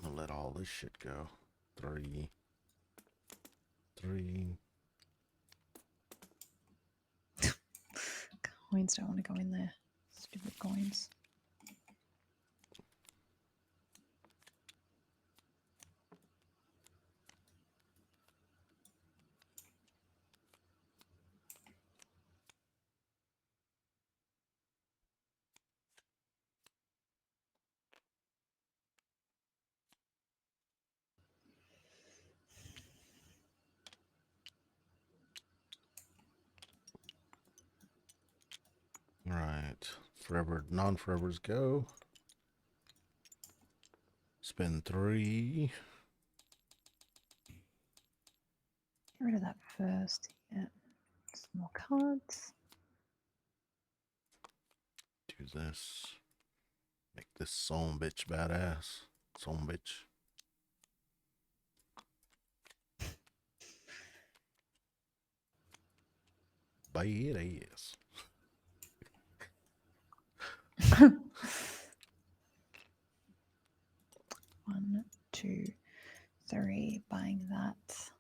gonna let all this shit go. 3. Coins don't want to go in there. Stupid coins. All right. Forever, non-forevers go. Spend 3. Get rid of that first. Yeah. Some more cards. Do this. Make this son bitch badass. Son bitch. Badass. 1, 2, 3. Buying that.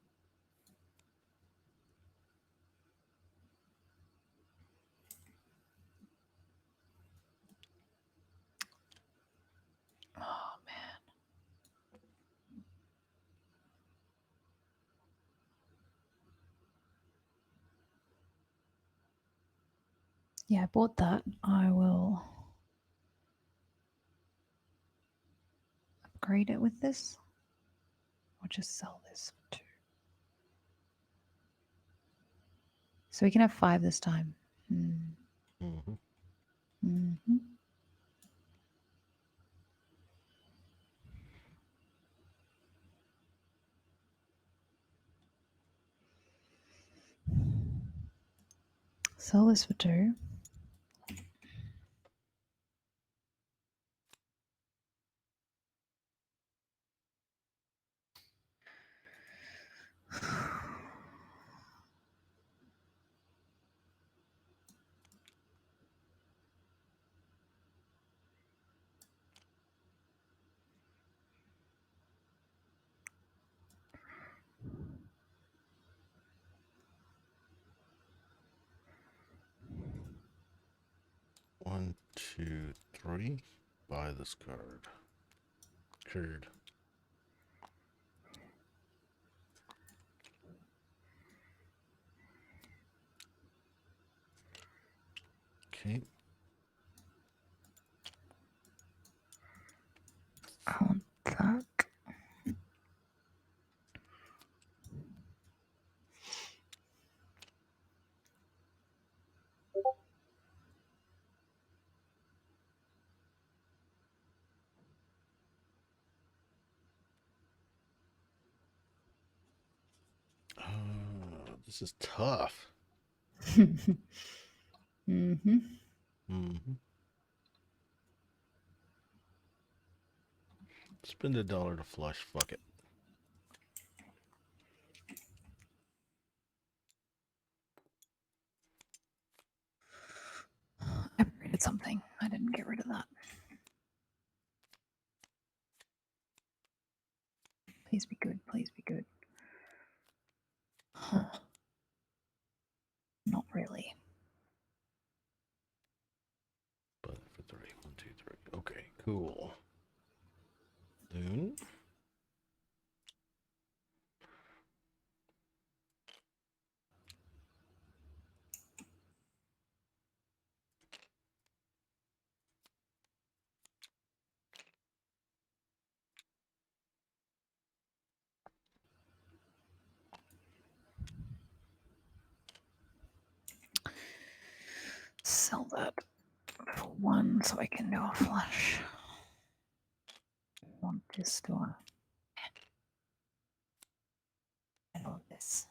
Oh man. Yeah, I bought that. I will upgrade it with this. Or just sell this for 2. So we can have 5 this time. Mm-hmm. Mm-hmm. Sell this for 2. One, 2, 3. Buy this card. Curd. Okay. I want that. This is tough. Mm-hmm. Mm-hmm. Spend $1 to flush. Fuck it. I upgraded something. I didn't get rid of that. Please be good. Please be good. Huh. Not really. But for 3. 1, 2, 3. Okay, cool. Dune. Sell that for 1 so I can do a flush. I want this to I love this.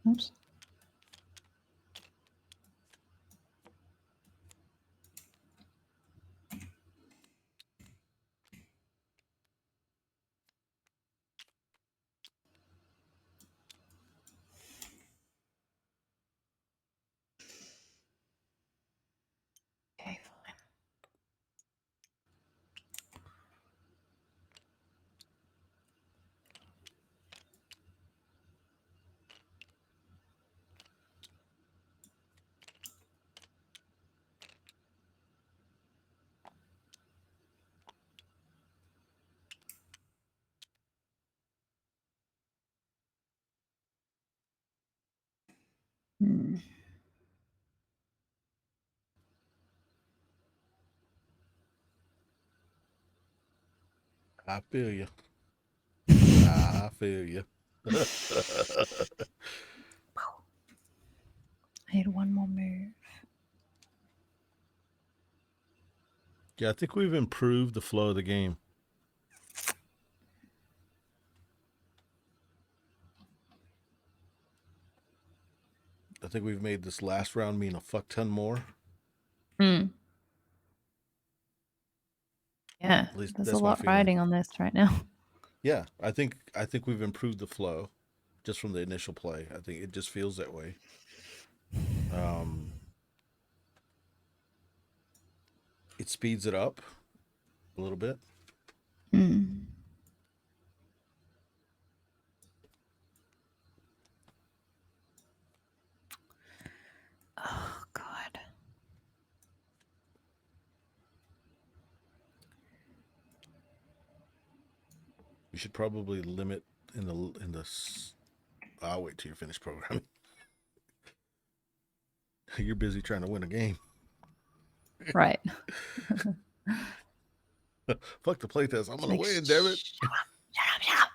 Oops. Okay, fine. Hmm. I feel you. I feel you. I need 1 more move. Yeah, I think we've improved the flow of the game. I think we've made this last round mean a fuck ton more. Mm. Yeah, At least there's a that's my lot feeling. riding on this right now. Yeah, I think we've improved the flow just from the initial play. I think it just feels that way. Um, it speeds it up a little bit. Mm. Oh God. You should probably limit in the. I'll wait till you're finished programming. You're busy trying to win a game. Right. Fuck the playtest. I'm Just gonna like, win, damn it. shut up.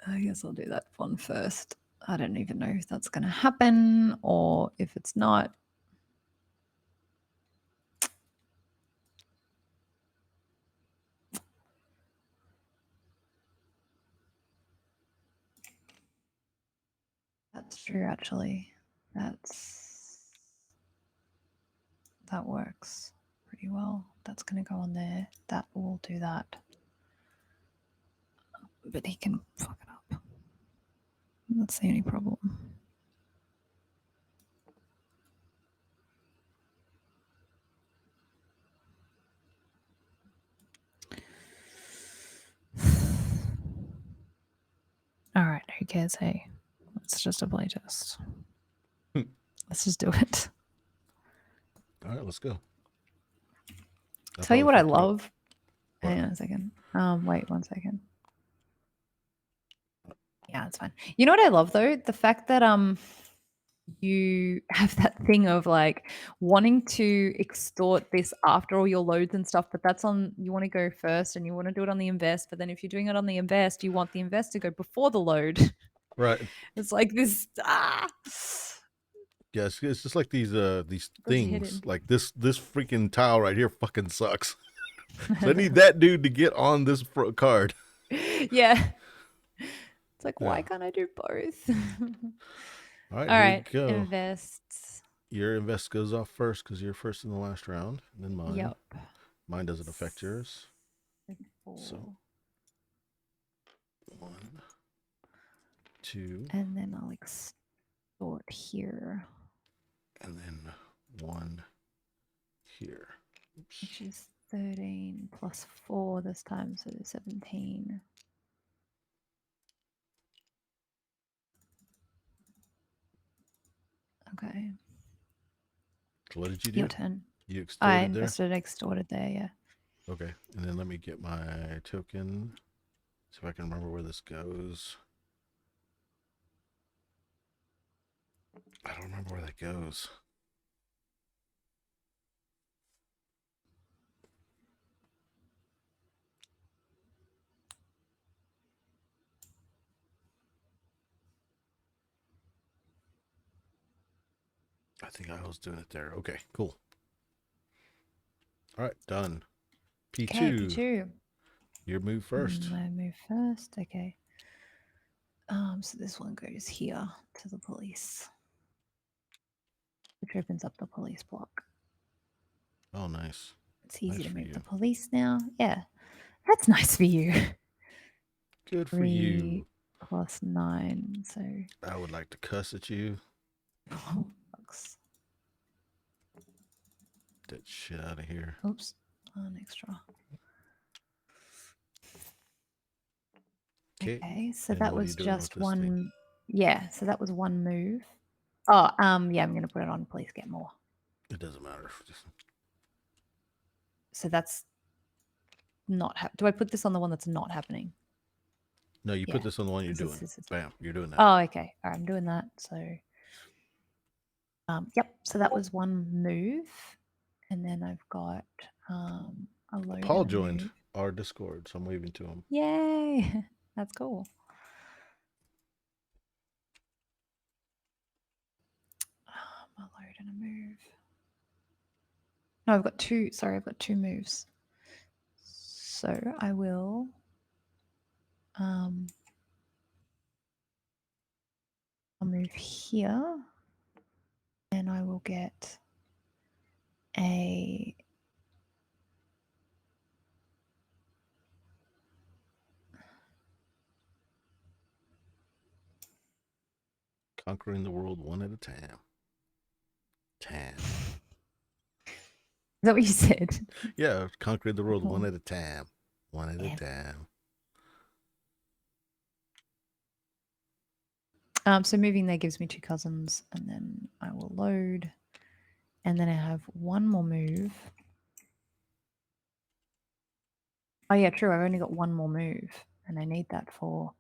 I guess I'll do that one first. I don't even know if that's going to happen or if it's not. That's true, actually. That works pretty well. That's going to go on there. That will do that. But he can fuck it up. That's the only problem. All right, who cares? Hey, it's just a playtest. Let's just do it. All right, let's go. Tell you what I fucked it up. love. What? Hang on a second. Wait 1 second. Yeah, it's fine. You know what I love though? The fact that you have that thing of like wanting to extort this after all your loads and stuff, but that's on you want to go first and you want to do it on the invest, but then if you're doing it on the invest, you want the invest to go before the load. Right. It's like this Yeah, it's just like these Those things. hidden. Like this freaking tile right here fucking sucks. So I need that dude to get on this card. Yeah. It's like, why Yeah. can't I do both? All right, All here we right, go. invest. Your invest goes off first because you're first in the last round, and then mine. Yep. Mine doesn't affect yours. 4. So 1, 2, And then I'll extort here, and then 1 here. Oops. which is 13 plus 4 this time, so 17. Okay. So what did you do? Your turn. You I extorted there? invested extorted there, yeah. Okay. And then let me get my token. See if I can remember where this goes. I don't remember where that goes. I think I was doing it there. Okay, cool. All right, done. P2. Okay, P2. Your move first. I move first. Okay. So this one goes here to the police, which opens up the police block. Oh, nice. It's easy Nice to for move you. the police now. Yeah, that's nice for you. Good for 3 you. plus 9, so I would like to cuss at you. oh, bucks. Get that shit out of here. Oops, an extra. Okay, so and that what are was you doing with just this one. thing? Yeah, so that was one move. Oh, yeah, I'm gonna put it on. Please get more. It doesn't matter. So that's not. Do I put this on the one that's not happening? No, you Yeah, put this on the one you're 'cause doing. this is- Bam, you're doing that. Oh, okay. All right, I'm doing that. So, yep. So that was one move, and then I've got a load. Paul and a joined move. our Discord, so I'm waving to him. Yay! That's cool. A load and a move. No, I've got two. Sorry, I've got two moves. So I will. I'll move here, and I will get a. Conquering the world one at a time. Time. Is that what you said? Yeah, conquering the world Cool. one at a time. One at Yeah. a time. So moving there gives me two cousins, and then I will load, and then I have one more move. Oh yeah, true. I've only got one more move, and I need that for.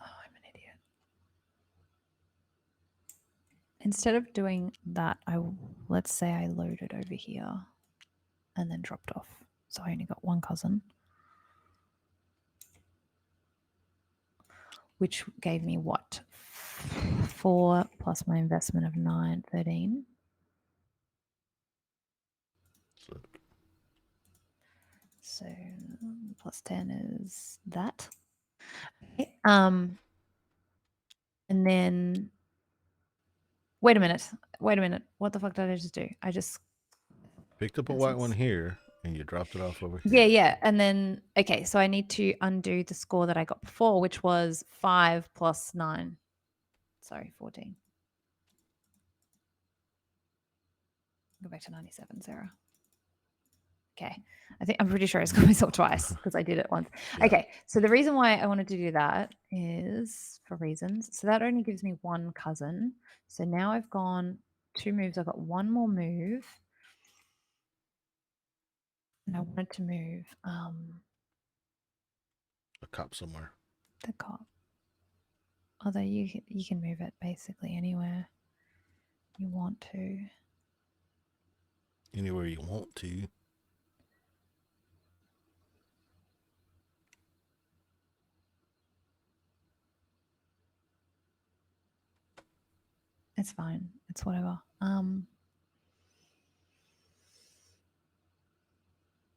Oh, I'm an idiot. Instead of doing that, let's say I loaded over here, and then dropped off. So I only got one cousin, which gave me what? 4 plus my investment of 9, 13. So plus 10 is that. Okay. And then wait a minute. What the fuck did I just do? I just picked up a white one here and you dropped it off over here. Yeah. And then okay, so I need to undo the score that I got before, which was 5 plus 9. Sorry, 14. Go back to 97, Sarah. Okay. I'm pretty sure I scored myself twice because I did it once. Yeah. Okay. So the reason why I wanted to do that is for reasons. So that only gives me one cousin. So now I've gone 2 moves. I've got one more move. And I wanted to move a cop somewhere. The cop. Although you can move it basically anywhere you want to. Anywhere you want to. It's fine. It's whatever.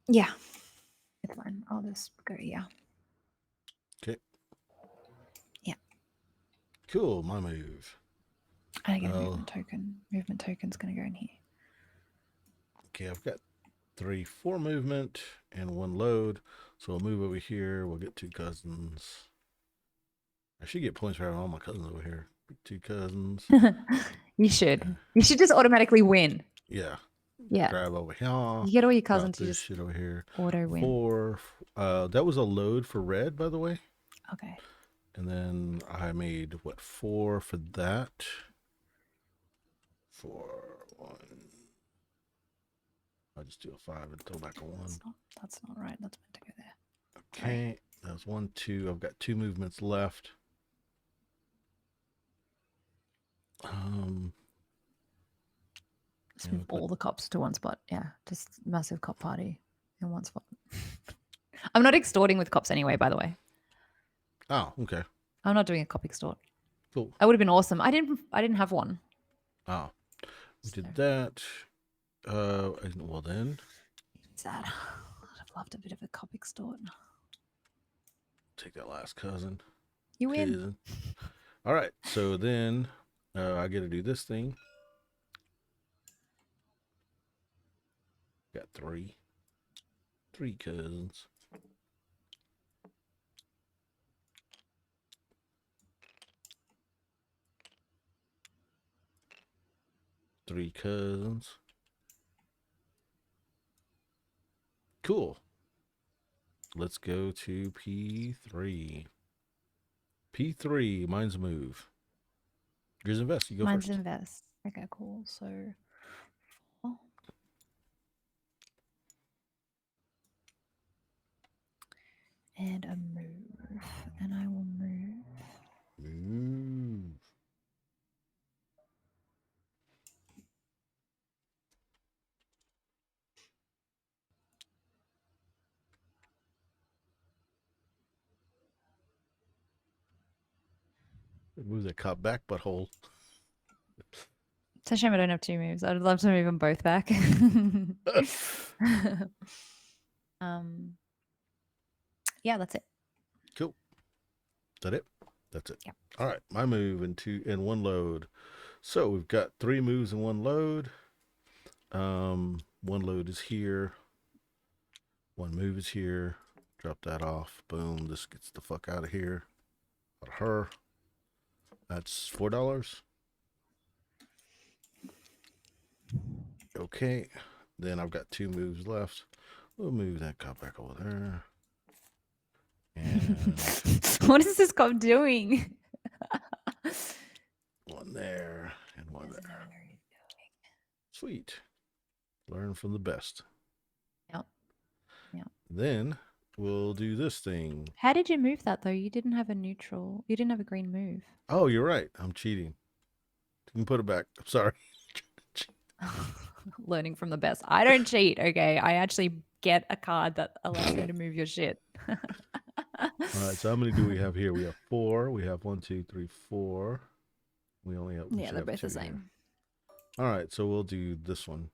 Yeah. It's fine. I'll just go, yeah. Okay. Yeah. Cool, my move. I get a movement token. Movement token's going to go in here. Okay, I've got 3, 4 movement and 1 load. So I'll move over here. We'll get 2 cousins. I should get points for having all my cousins over here. 2 cousins. You should. Yeah. You should just automatically win. Yeah. Yeah. Grab over here. You get all your cousins. You just shit over here. Auto win. 4. That was a load for red, by the way. Okay. And then I made 4 for that. 4, 1. I'll just do a 5 and throw back a 1. That's not right. That's meant to go there. Okay. That's 1, 2. I've got 2 movements left. Just move all the cops to one spot. Yeah. Just massive cop party in one spot. I'm not extorting with cops anyway, by the way. Oh, okay. I'm not doing a cop extort. Cool. That would have been awesome. I didn't have one. Oh. We did that. Well then. Sad. I'd have loved a bit of a cop extort. Take that last cousin. You win. All right. So then I get to do this thing. Got 3 cousins. Three cousins. Cool. Let's go to P3. P3, mine's move. Yours invest. You go mine's first. Mine's invest. Okay, cool. So 4. And a move. And I will move. Move. Move that cop back butthole. It's a shame I don't have two moves. I'd love to move them both back. um, yeah, that's it. Cool. Is that it? That's it. Yeah. All right, my move in one load. So we've got 3 moves in one load. One load is here. One move is here. Drop that off. Boom. This gets the fuck out of here. Out of her. That's $4. Okay. Then I've got 2 moves left. We'll move that cop back over there. And What is this cop doing? one there and one there. Sweet. Learn from the best. Yep. Yep. Then we'll do this thing. How did you move that though? You didn't have a neutral. You didn't have a green move. Oh, you're right. I'm cheating. You can put it back. I'm sorry. Learning from the best. I don't cheat, okay? I actually get a card that allows me to move your shit. All right, so how many do we have here? We have 4. We have 1, 2, 3, 4. We only have Yeah, they're both the same. Here. All right, so we'll do this one.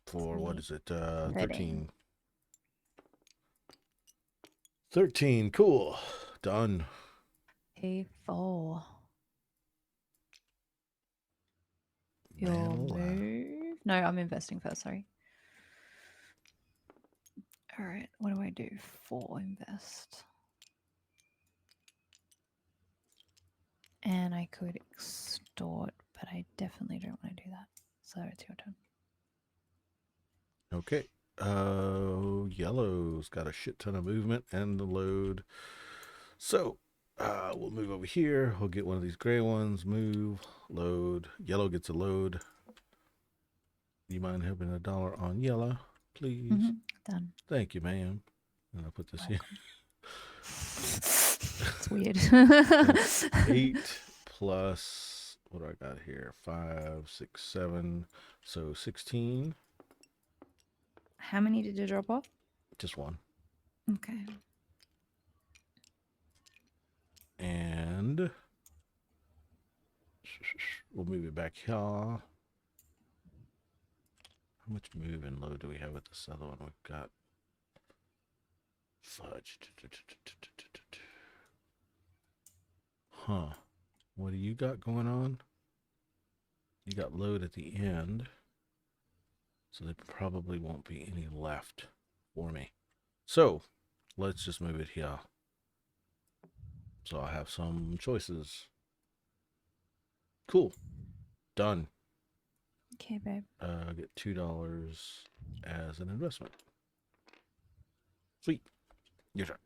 For what is it? 13. 13. Cool. Done. A4. Your move. No, I'm investing first. Sorry. All right. What do I do? 4 invest. And I could extort, but I definitely don't want to do that. So it's your turn. Okay. Yellow's got a shit ton of movement and the load. So we'll move over here. We'll get one of these gray ones. Move, load. Yellow gets a load. You mind having $1 on yellow, please? Done. Thank you, ma'am. And I'll put this here. It's weird. 8 plus, what do I got here? 5, 6, 7. So 16. How many did you drop off? Just 1. Okay. And we'll move it back here. How much move and load do we have with this other one? We've got fudge. Huh. What do you got going on? You got load at the end. So there probably won't be any left for me. So let's just move it here. So I'll have some choices. Cool. Done. Okay, babe. Get $2 as an investment. Sweet. Your turn.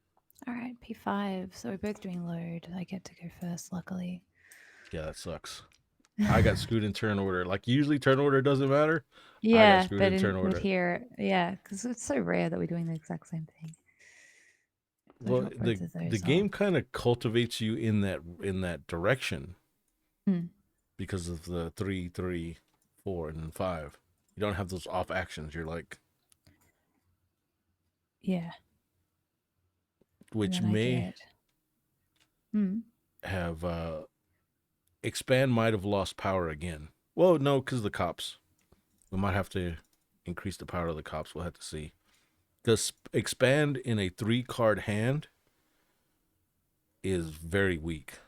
All right, P5. So we're both doing load. I get to go first, luckily. Yeah, that sucks. I got screwed in turn order. Like usually turn order doesn't matter. Yeah, but in here, yeah, because it's so rare that we're doing the exact same thing. So well, the game kind of cultivates you in that direction because of the 3, 3, 4, and 5. You don't have those off actions. You're like, yeah, which may have expand might have lost power again. Well, no, because the cops. We might have to increase the power of the cops. We'll have to see. Because expand in a 3-card hand is very weak.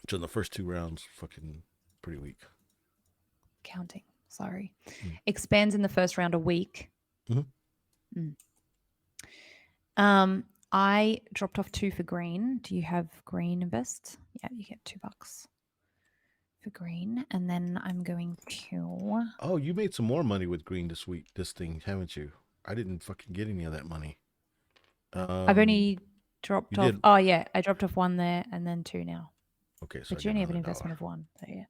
So in the first 2 rounds, fucking pretty weak. Counting. Sorry. Expands in the first round a week. I dropped off 2 for green. Do you have green invest? Yeah, you get $2 for green. And then I'm going to... Oh, you made some more money with green this thing, haven't you? I didn't fucking get any of that money. I've only dropped off... Oh, yeah. I dropped off 1 there and then 2 now. Okay, so but you only have an investment of 1. So, yeah.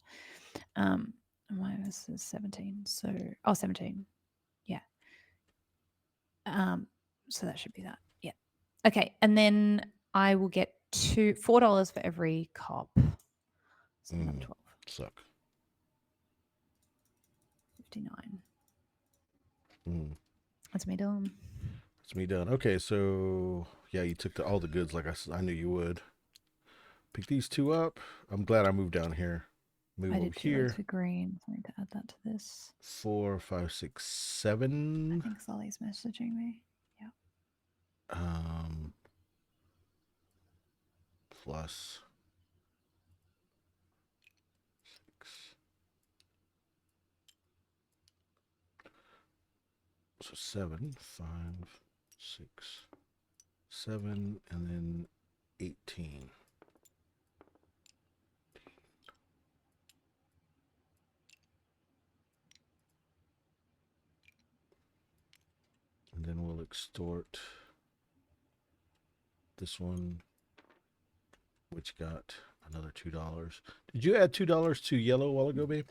My this is 17. So... Oh, 17. Yeah. So that should be that. Yeah. Okay. And then I will get $4 for every cop. So 12. Suck. 59. That's me done. That's me done. Okay, so yeah, you took all the goods like I knew you would. Pick these two up. I'm glad I moved down here. Move I over did too. Like here. for green. So I need to add that to this. 4, 5, 6, I 7. think Sully's messaging me. Yeah. Plus 6. So 7, 5, 6, 7, and then 18. And then we'll extort this one, which got another $2. Did you add $2 to yellow a while ago, babe?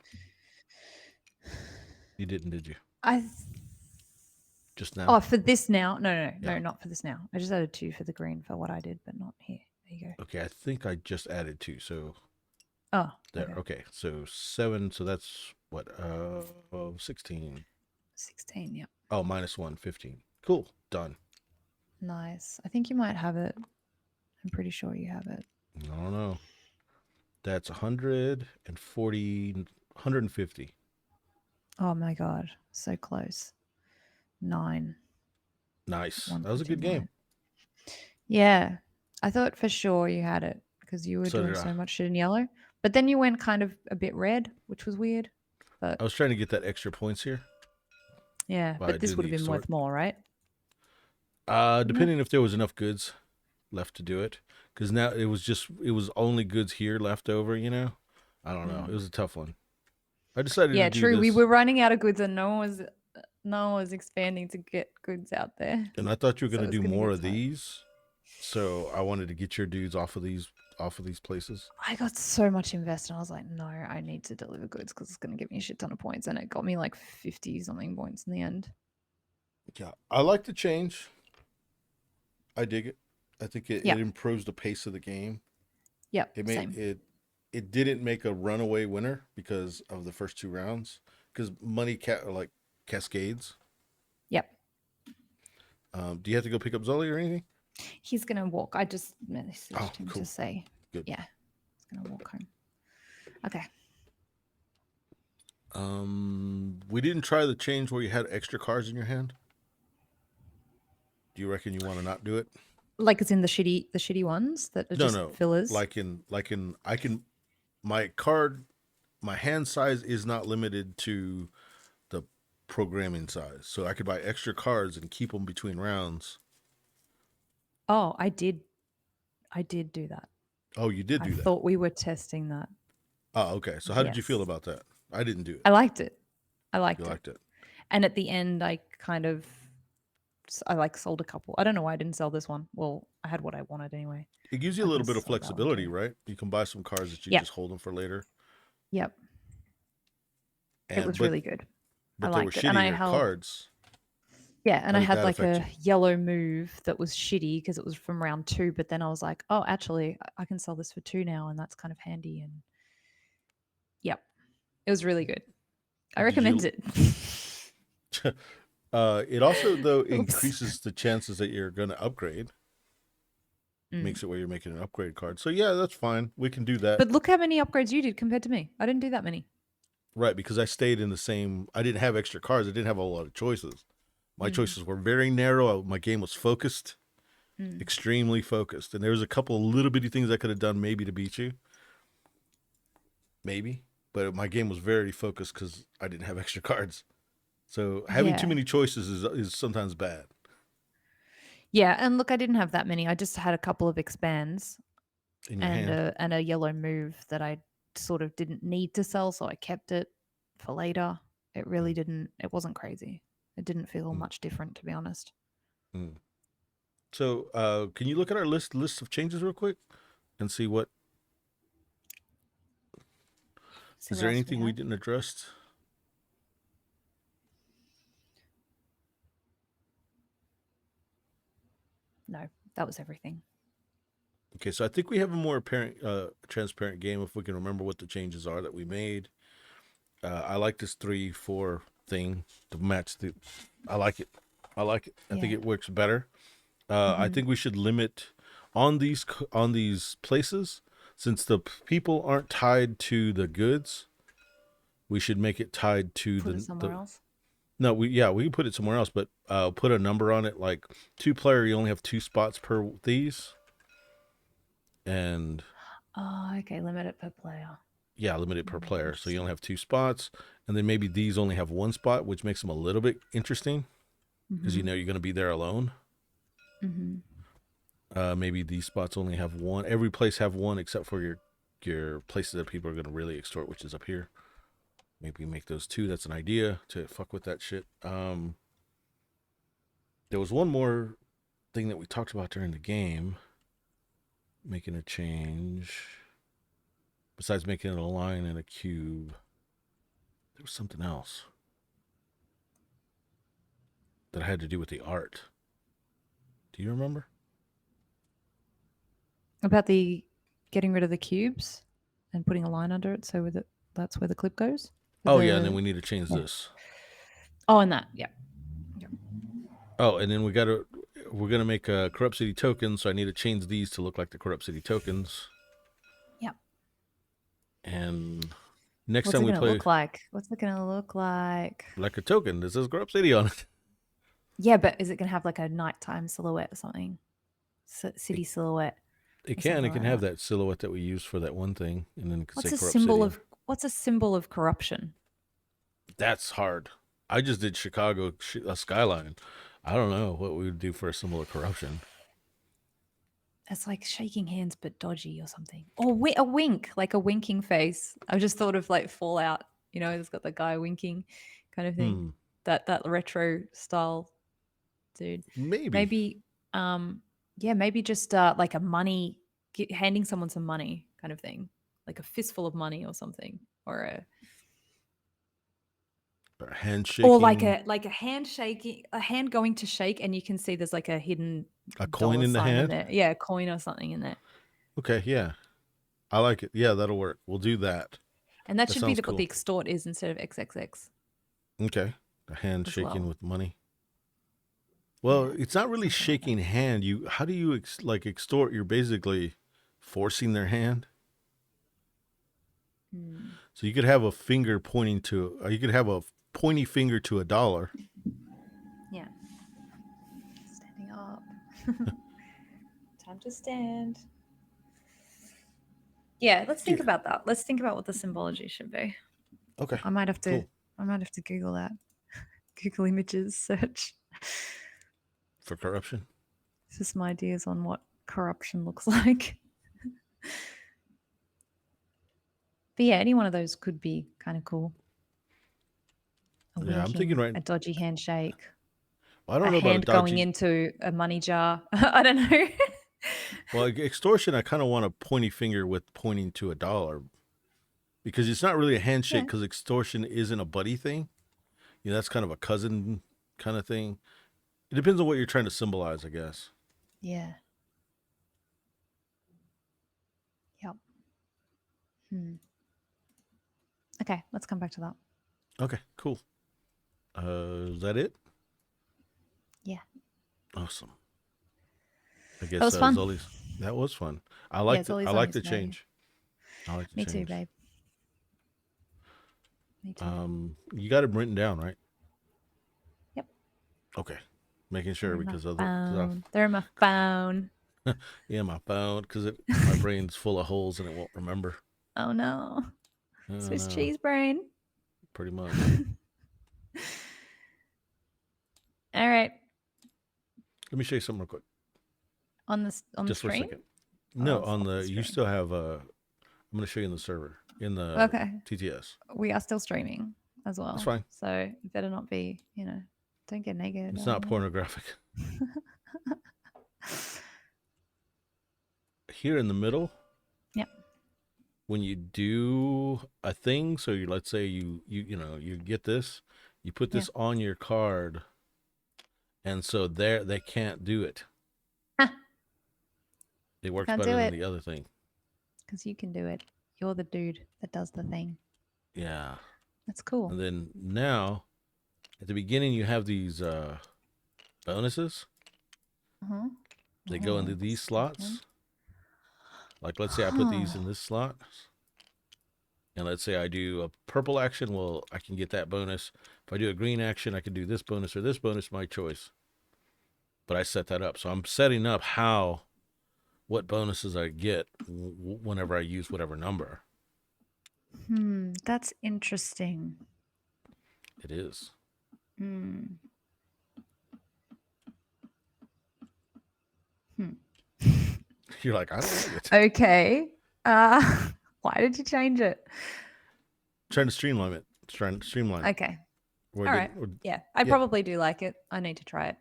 You didn't, did you? I. Just now? Oh, for this now? No, Yeah. not for this now. I just added 2 for the green for what I did, but not here. There you go. Okay, I think I just added 2. So Oh, there. Okay. So 7. So that's what? 16. 16. Yeah. Oh, -1, 15. Cool. Done. Nice. I think you might have it. I'm pretty sure you have it. I don't know. That's 140, 150. Oh my god, so close. 9. Nice. That was a good 159. game. Yeah, I thought for sure you had it because you were So doing did I. so much shit in yellow. But then you went kind of a bit red, which was weird. But I was trying to get that extra points here. yeah, by but this doing would the have been extort. worth more, right? Depending if there was enough goods left to do it, because now it was only goods here left over. I don't know. It was a tough one. I decided Yeah, to do true. this, We were running out of goods and no one was expanding to get goods out there. and I thought you were So going it's to do gonna more get of tight. these. So I wanted to get your dudes off of these places. I got so much invested. I was like, no, I need to deliver goods because it's going to give me a shit ton of points. And it got me like 50 something points in the end. Yeah, I like the change. I dig it. I think it Yeah. improves the pace of the game. Yep. It Same. made it didn't make a runaway winner because of the first 2 rounds, because money cascades. Yep. Do you have to go pick up Zully or anything? He's going to walk. I just messaged him cool. to say, Good. yeah, he's going to walk home. Okay. We didn't try the change where you had extra cards in your hand. Do you reckon you want to not do it? Like it's in the shitty ones that are just fillers. Like in my hand size is not limited to the programming size, so I could buy extra cards and keep them between rounds. Oh, I did do that. Oh, you did do that. I thought we were testing that. Oh, okay. So how did you feel about that? I didn't do it. I liked it. You liked it. And at the end, I sold a couple. I don't know why I didn't sell this one. Well, I had what I wanted anyway. It gives you a little bit of flexibility, right? You can buy some cards that you just hold them for later. Yep. It was really good. But they were shittier cards. Yeah, and I had like a yellow move that was shitty because it was from round 2. But then I was like, oh, actually, I can sell this for 2 now, and that's kind of handy. And yep, it was really good. I recommend it. It also, though, increases the chances that you're going to upgrade. Makes it where you're making an upgrade card. So yeah, that's fine. We can do that. But look how many upgrades you did compared to me. I didn't do that many. Right, because I stayed in the same. I didn't have extra cards. I didn't have a lot of choices. My choices were very narrow. My game was focused, extremely focused, and there was a couple of little bitty things I could have done maybe to beat you. Maybe, but my game was very focused because I didn't have extra cards. So having too many choices is sometimes bad. Yeah, and look, I didn't have that many. I just had a couple of expands in your hand. And a yellow move that I sort of didn't need to sell, so I kept it for later. It really didn't. It wasn't crazy. It didn't feel much different, to be honest. So, can you look at our list of changes real quick and see what? Is there anything we didn't address? No, that was everything. Okay, so I think we have a more apparent, transparent game if we can remember what the changes are that we made. I like this 3-4 thing to match the. I like it. I think it works better. I think we should limit on these places. Since the people aren't tied to the goods, we should make it tied to Put it somewhere else. No, we can put it somewhere else, but put a number on it. Like 2-player, you only have 2 spots per these, and Oh, okay. Limit it per player. yeah, limited per player. So you only have 2 spots, and then maybe these only have 1 spot, which makes them a little bit interesting because you know you're going to be there alone. Maybe these spots only have 1. Every place have 1 except for your places that people are going to really extort, which is up here. Maybe make those 2. That's an idea to fuck with that shit. There was one more thing that we talked about during the game. Making a change. Besides making it a line and a cube. There was something else. That had to do with the art. Do you remember? About the getting rid of the cubes and putting a line under it, so that's where the clip goes. Oh yeah, and then we need to change this. Oh, and that, yeah. Oh, and then we're gonna make a Corrupt City token, so I need to change these to look like the Corrupt City tokens. Yep. And next What's time it we gonna play, look like? What's it gonna look like? like a token that says Corrupt City on it. Yeah, but is it gonna have like a nighttime silhouette or something? City silhouette. It or can. something It can like have that. that silhouette that we used for that one thing, and then it could What's say a Corrupt symbol City. of what's a symbol of corruption? That's hard. I just did Chicago skyline. I don't know what we would do for a symbol of corruption. It's like shaking hands but dodgy or something. Or a wink, like a winking face. I just thought of like Fallout, you know, it's got the guy winking kind of thing. That retro style dude. Maybe. Maybe just like a handing someone some money kind of thing. Like a fistful of money or something. Or a handshaking. or like a handshaking, a hand going to shake, and you can see there's like a hidden coin in the hand. there. Yeah, a coin or something in there. Okay, yeah, I like it. Yeah, that'll work. We'll do that. And that should be what the extort is instead of XXX. Okay, a hand shaking with money. Well, it's not really shaking hand. How do you extort? You're basically forcing their hand. So you could have a finger pointing to. You could have a pointy finger to $1. Yeah. Standing up. Time to stand. Yeah, let's think about that. Let's think about what the symbology should be. Okay. I might have to Google that. Google images search. For corruption? Just some ideas on what corruption looks like. But yeah, any one of those could be kind of cool. I'm thinking a dodgy handshake. Well, I don't know about a hand going into a money jar. I don't know. Well, extortion, I kind of want a pointy finger with pointing to $1 because it's not really a handshake because extortion isn't a buddy thing. You know, that's kind of a cousin kind of thing. It depends on what you're trying to symbolize, I guess. Yeah. Yep. Okay, let's come back to that. Okay, cool. Is that it? Yeah. Awesome. I guess that was fun. That was fun. I like the change. Me too, babe. Me too. You got it written down, right? Yep. Okay. Making sure because of they're in my phone. Yeah, my phone because my brain's full of holes and it won't remember. Oh no. Swiss cheese brain. Pretty much. All right. Let me show you something real quick. On the just stream? For a second. No, on the you still have I'm going to show you in the server in the TTS. We are still streaming as well. That's fine. So you better not be, don't get naked. It's not pornographic. Here in the middle. Yeah. When you do a thing, so let's say you get this, you put this on your card, and so they can't do it. It works better than the other thing. Because you can do it. You're the dude that does the thing. Yeah. That's cool. And then now, at the beginning, you have these bonuses. They go into these slots. Like, let's say I put these in this slot, and let's say I do a purple action. Well, I can get that bonus. If I do a green action, I can do this bonus or this bonus, my choice. But I set that up. So I'm setting up what bonuses I get whenever I use whatever number. That's interesting. It is. You're like, I don't like it. Okay. Why did you change it? Trying to streamline it. Trying to streamline it. Okay. All right. Yeah, I probably do like it. I need to try it.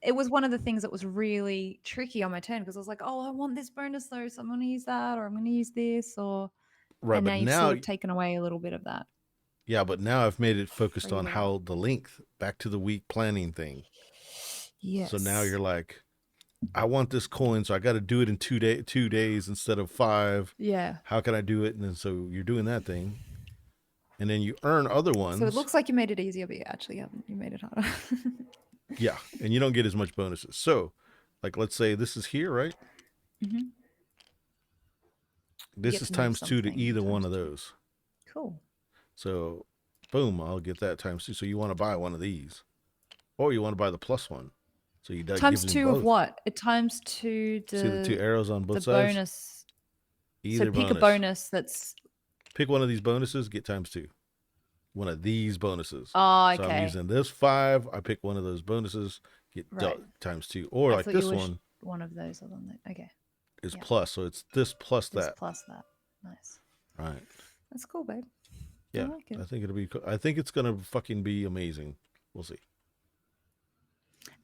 It was one of the things that was really tricky on my turn because I was like, oh, I want this bonus though, so I'm going to use that, or I'm going to use this, or right. And But now you've sort of taken away a little bit of that. Yeah, but now I've made it focused on how the length, back to the week planning thing. Yes. So now you're like, I want this coin, so I got to do it in 2 days instead of 5. Yeah. How can I do it? And then so you're doing that thing. And then you earn other ones. So it looks like you made it easier, but you actually haven't. You made it harder. Yeah, and you don't get as much bonuses. So, like, let's say this is here, right? Mm-hmm. This is times 2 to either one of those. Cool. So, boom, I'll get that times 2. So you want to buy one of these. Or you want to buy the plus one. So you times 2 of what? It times 2 See the 2 arrows on both sides? Bonus. Either so pick a bonus that's... Pick one of these bonuses, get times 2. One of these bonuses. Oh, okay. So I'm using this 5. I pick one of those bonuses, get times 2. Or like this one. One of those. Okay. Is plus. So it's this plus that. Plus that. Nice. Right. That's cool, babe. Yeah. I think it'll be cool. I think it's going to fucking be amazing. We'll see.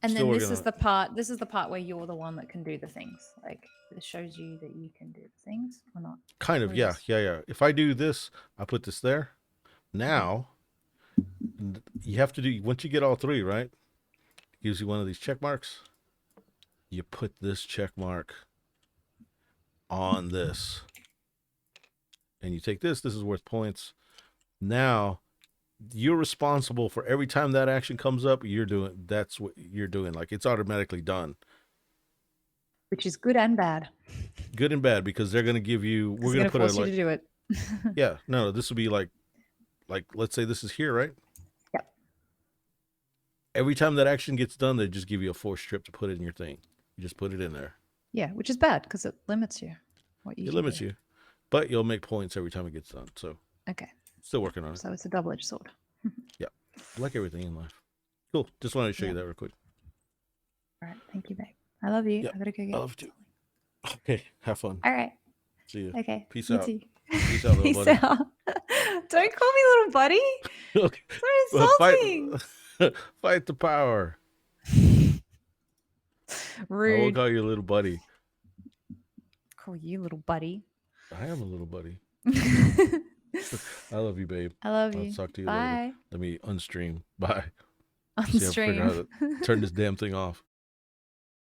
And then this is the part where you're the one that can do the things. Like, this shows you that you can do the things or not. Kind of, yeah. If I do this, I put this there. Now, you have to do, once you get all 3, right? It gives you one of these check marks. You put this check mark on this. And you take this. This is worth points. Now, you're responsible for every time that action comes up. That's what you're doing. Like, it's automatically done. Which is good and bad. Good and bad, because they're going to give you, we're going to put force you to do it. Yeah, no, this would be like, let's say this is here, right? Yep. Every time that action gets done, they just give you a force strip to put it in your thing. You just put it in there. Yeah, which is bad because it limits you. It limits you, but you'll make points every time it gets done. So okay. Still working on it. So it's a double-edged sword. Yeah. Like everything in life. Cool. Just wanted to show you that real quick. All right. Thank you, babe. I love you. Yep. I gotta go get I love you too. Okay. Have fun. All right. See you. Okay. Peace you out. Too. Peace out, little buddy. Out. Don't call me little buddy. Okay. So insulting. Fight the power. Rude. I will call you little buddy. Call you little buddy. I am a little buddy. I love you, babe. I love you. I'll talk to you Bye. later. Let me unstream. Bye. Unstream. See, I figure out how to turn this damn thing off.